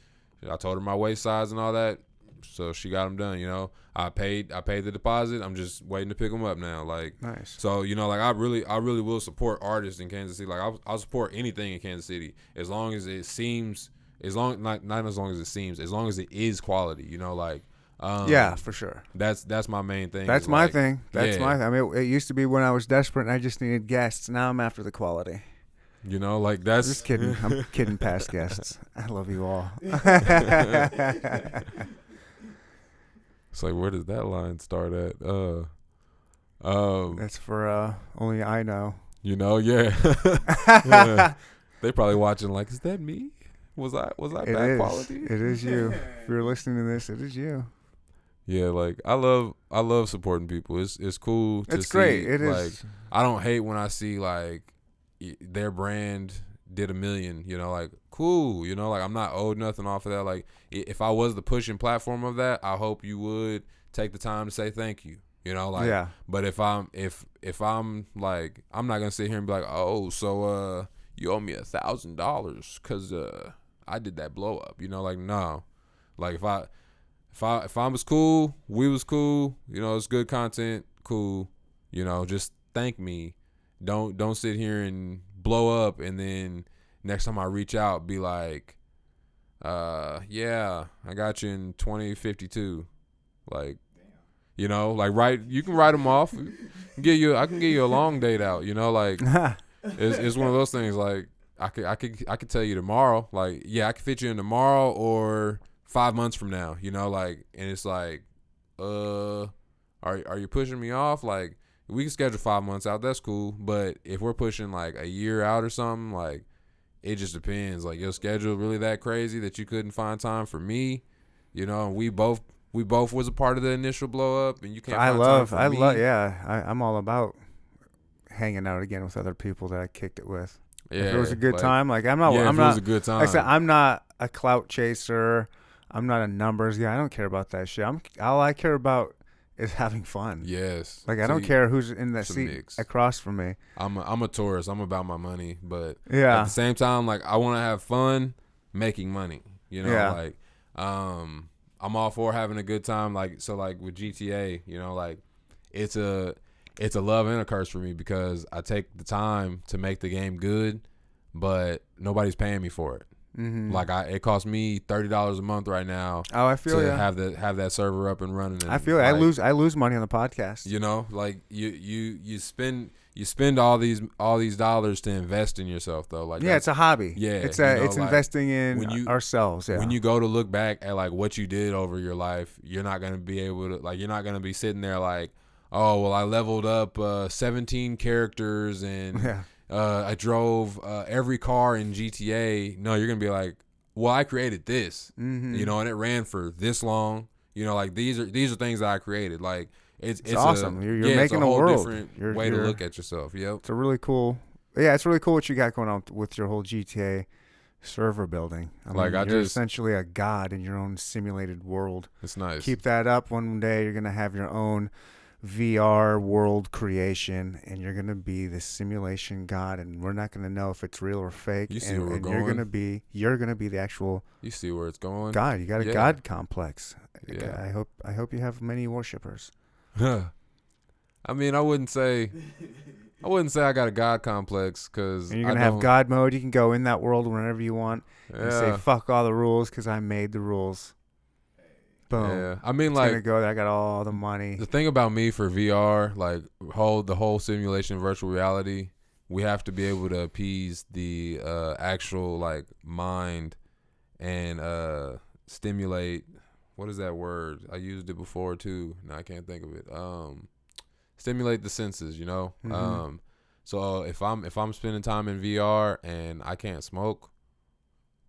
I told her my waist size and all that, so she got them done. You know, I paid the deposit. I'm just waiting to pick them up now. Like, nice. So you know, like I really will support artists in Kansas City. Like I'll support anything in Kansas City as long as it seems, not as long as it seems, as long as it is quality. You know, like. Yeah, for sure. That's my main thing. That's my thing. That's my. I mean, it used to be when I was desperate and I just needed guests. Now I'm after the quality. You know, like that's. Just kidding. I'm kidding, past guests. I love you all. It's like, where does that line start at? That's for only I know. You know, yeah. They probably watching like, is that me? Was I bad quality? It is you. If you're listening to this, it is you. Yeah, like I love supporting people. It's cool to see. It's great. It like, is. I don't hate when I see like their brand did 1 million, you know, like cool, you know, like I'm not owed nothing off of that. Like if I was the pushing platform of that, I hope you would take the time to say thank you, you know, like, yeah. But if I'm like, I'm not gonna sit here and be like, oh, so you owe me $1,000 because I did that blow up, you know, like no, like if I was cool, we was cool, you know, it's good content, cool, you know, just thank me. Don't sit here and blow up and then next time I reach out be like, yeah, I got you in 2052. Like, you know, like you can write them off. I can give you a long date out, you know, like it's one of those things. Like I could tell you tomorrow, like, yeah, I could fit you in tomorrow or 5 months from now, you know, like, and it's like, are you pushing me off? Like, we can schedule 5 months out. That's cool. But if we're pushing like a year out or something, like it just depends. Like your schedule really that crazy that you couldn't find time for me, you know. And we both was a part of the initial blow up, and you can't. I'm all about hanging out again with other people that I kicked it with. if it was a Yeah, good like, time, like I'm yeah, if I'm it was not. a good time. Like I said, I'm not a clout chaser. I'm not a numbers guy. I don't care about that shit. All I care about is having fun. Yes. Like I don't See, care who's in that it's a seat mix. across from me. I'm a tourist. I'm about my money, but at Yeah. the same time, like I want to have fun making money. You know, Yeah. like I'm all for having a good time. Like so, like with GTA, you know, like it's a love and a curse for me because I take the time to make the game good, but nobody's paying me for it. Mm-hmm. Like it costs me $30 a month right now Oh, I feel to ya. have that server up and running. And I feel it. like, I lose money on the podcast. you know, like you spend all these dollars to invest in yourself though. Like Yeah, it's a hobby. yeah, it's you know, it's like, investing in when you- ourselves. Yeah. when you go to look back at like what you did over your life, you're not gonna be able to you're not gonna be sitting there like, oh well, I leveled up 17 characters and yeah. I drove every car in GTA. No, you're gonna be like, well, I created this, Mm-hmm. you know, and it ran for this long. You know, like these are things that I created. Like it's awesome. You're it's making a a whole world. different way to look at yourself. Yep. It's a really cool. Yeah, it's really cool what you got going on with your whole GTA server building. Like, mean, I you're just- essentially a god in your own simulated world. It's nice. Keep that up. One day you're gonna have your own VR world creation, and you're gonna be the simulation god, and we're not gonna know if it's real or fake. You see and, where we're and going? you're gonna be the actual You see where it's going. god. You got a Yeah. god complex. Yeah. I hope you have many worshippers. I mean, I wouldn't say I got a god complex because And you're gonna have God mode. You can go in that world whenever you want and say Yeah. fuck all the rules because I made the rules. Boom. Yeah. I mean, It's gonna like go there. I got all the money. the thing about me for VR, like the whole simulation virtual reality, we have to be able to appease the actual like mind and stimulate. What is that word? I used it before too. Now I can't think of it. Stimulate the senses, you know. Mhm. So if I'm spending time in VR and I can't smoke,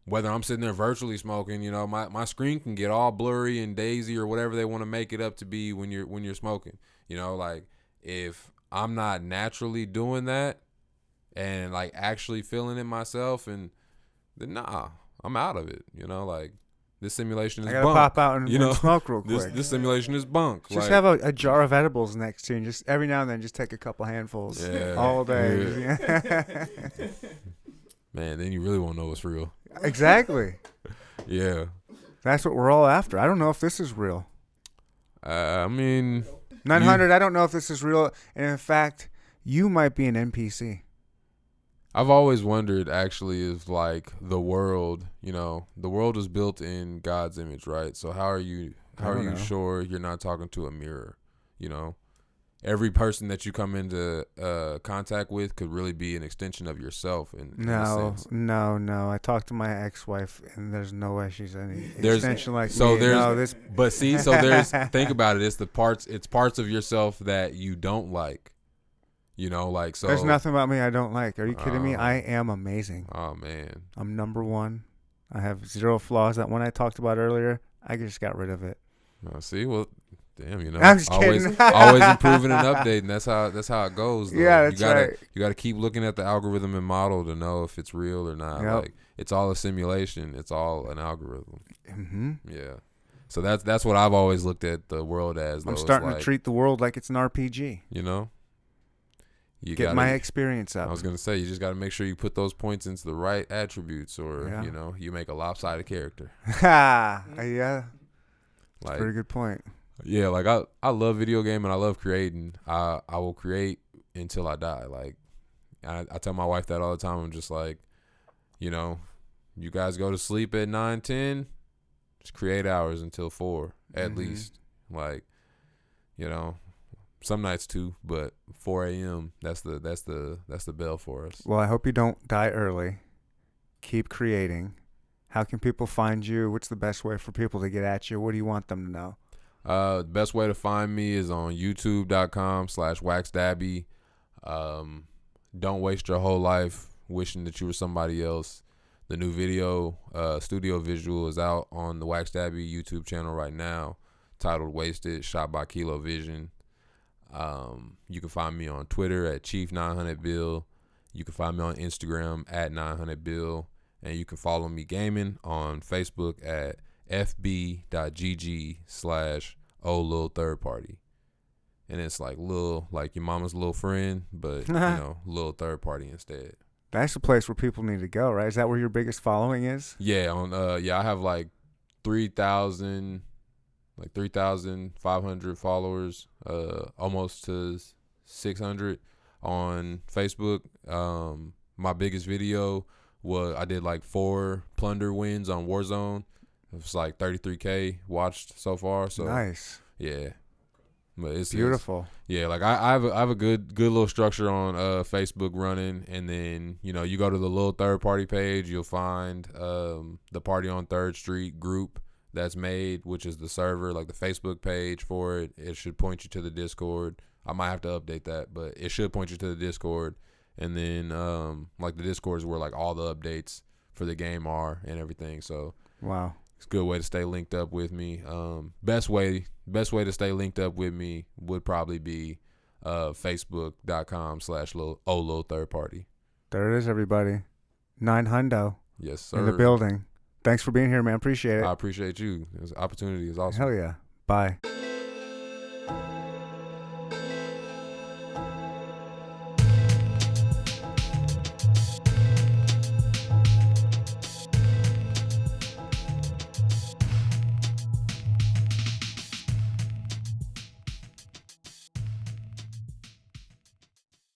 whether I'm sitting there virtually smoking, you know, my screen can get all blurry and daisy or whatever they want to make it up to be when you're smoking. You know, like if I'm not naturally doing that and like actually feeling it myself, and then nah, I'm out of it. You know, like this simulation is I gotta bunk. pop out and, you know, smoke real quick. This simulation is bunk. Just like, have a jar of edibles next to you, and just every now and then, just take a couple handfuls Yeah. all day. man, then you really won't know what's real. Exactly. Yeah. That's what we're all after. I don't know if this is real. I mean, 900. I don't know if this is real, and in fact, you might be an NPC. I've always wondered actually if like the world, you know, the world is built in God's image, right? So how are you I don't know. sure you're not talking to a mirror? You know, every person that you come into contact with could really be an extension of yourself. In a No, sense. no. I talked to my ex-wife, and there's no way she's any There's- extension like so me. there's- No, this. But see, so there's think about it. It's parts of yourself that you don't like. You know, like so. There's nothing about me I don't like. Are you kidding me? Oh. I am amazing. Oh man. I'm number one. I have zero flaws. That one I talked about earlier, I just got rid of it. See, well, damn, you know, I'm just always kidding. always improving and updating. That's how it goes. Though. Yeah, that's you gotta, right. You gotta keep looking at the algorithm and model to know if it's real or not. Yep. Like it's all a simulation. It's all an algorithm. Mm-hmm. Yeah. So that's what I've always looked at the world as. Though. I'm It's starting like, to treat the world like it's an RPG. You know. You Get gotta, my experience I up. was gonna say you just gotta make sure you put those points into the right attributes, or Yeah. you know you make a lopsided character. Ha! Yeah, Like pretty good point. yeah, like I love video game and I love creating. I will create until I die. Like I tell my wife that all the time. I'm just like, you know, you guys go to sleep at 9-10, just create hours until 4 at Mhm. least. Like, you know, some nights 2, but 4 a.m. That's the bell for us. Well, I hope you don't die early. Keep creating. How can people find you? What's the best way for people to get at you? What do you want them to know? The best way to find me is on youtube.com/waxdabby. Don't waste your whole life wishing that you were somebody else. The new video, studio visual is out on the Wax Dabby YouTube channel right now, titled Wasted, shot by Kilo Vision. You can find me on Twitter at Chief900Bill You can find me on Instagram at 900bill, and you can follow me gaming on Facebook at fb.gg/o-little-third-party. And it's like your mama's little friend, but little third party instead. That's the place where people need to go, right? Is that where your biggest following is? Yeah, I have like 3,500 followers, almost to 600 on Facebook. My biggest video was I did like 4 plunder wins on Warzone. It was like 33K watched so far. So nice. Yeah. But it's beautiful. Like I have a good little structure on Facebook running, and then you go to the little third party page, you'll find the Party on 3rd Street group that's made, which is the server, like the Facebook page for it. It should point you to the Discord. I might have to update that, but it should point you to the Discord. And then like the Discord is where like all the updates for the game are and everything. So wow. It's a good way to stay linked up with me. Best way to stay linked up with me would probably be facebook.com/little-third-party. There it is, everybody. 900. Yes, sir. In the building. Thanks for being here, man. Appreciate it. I appreciate you. This opportunity is awesome. Hell yeah. Bye.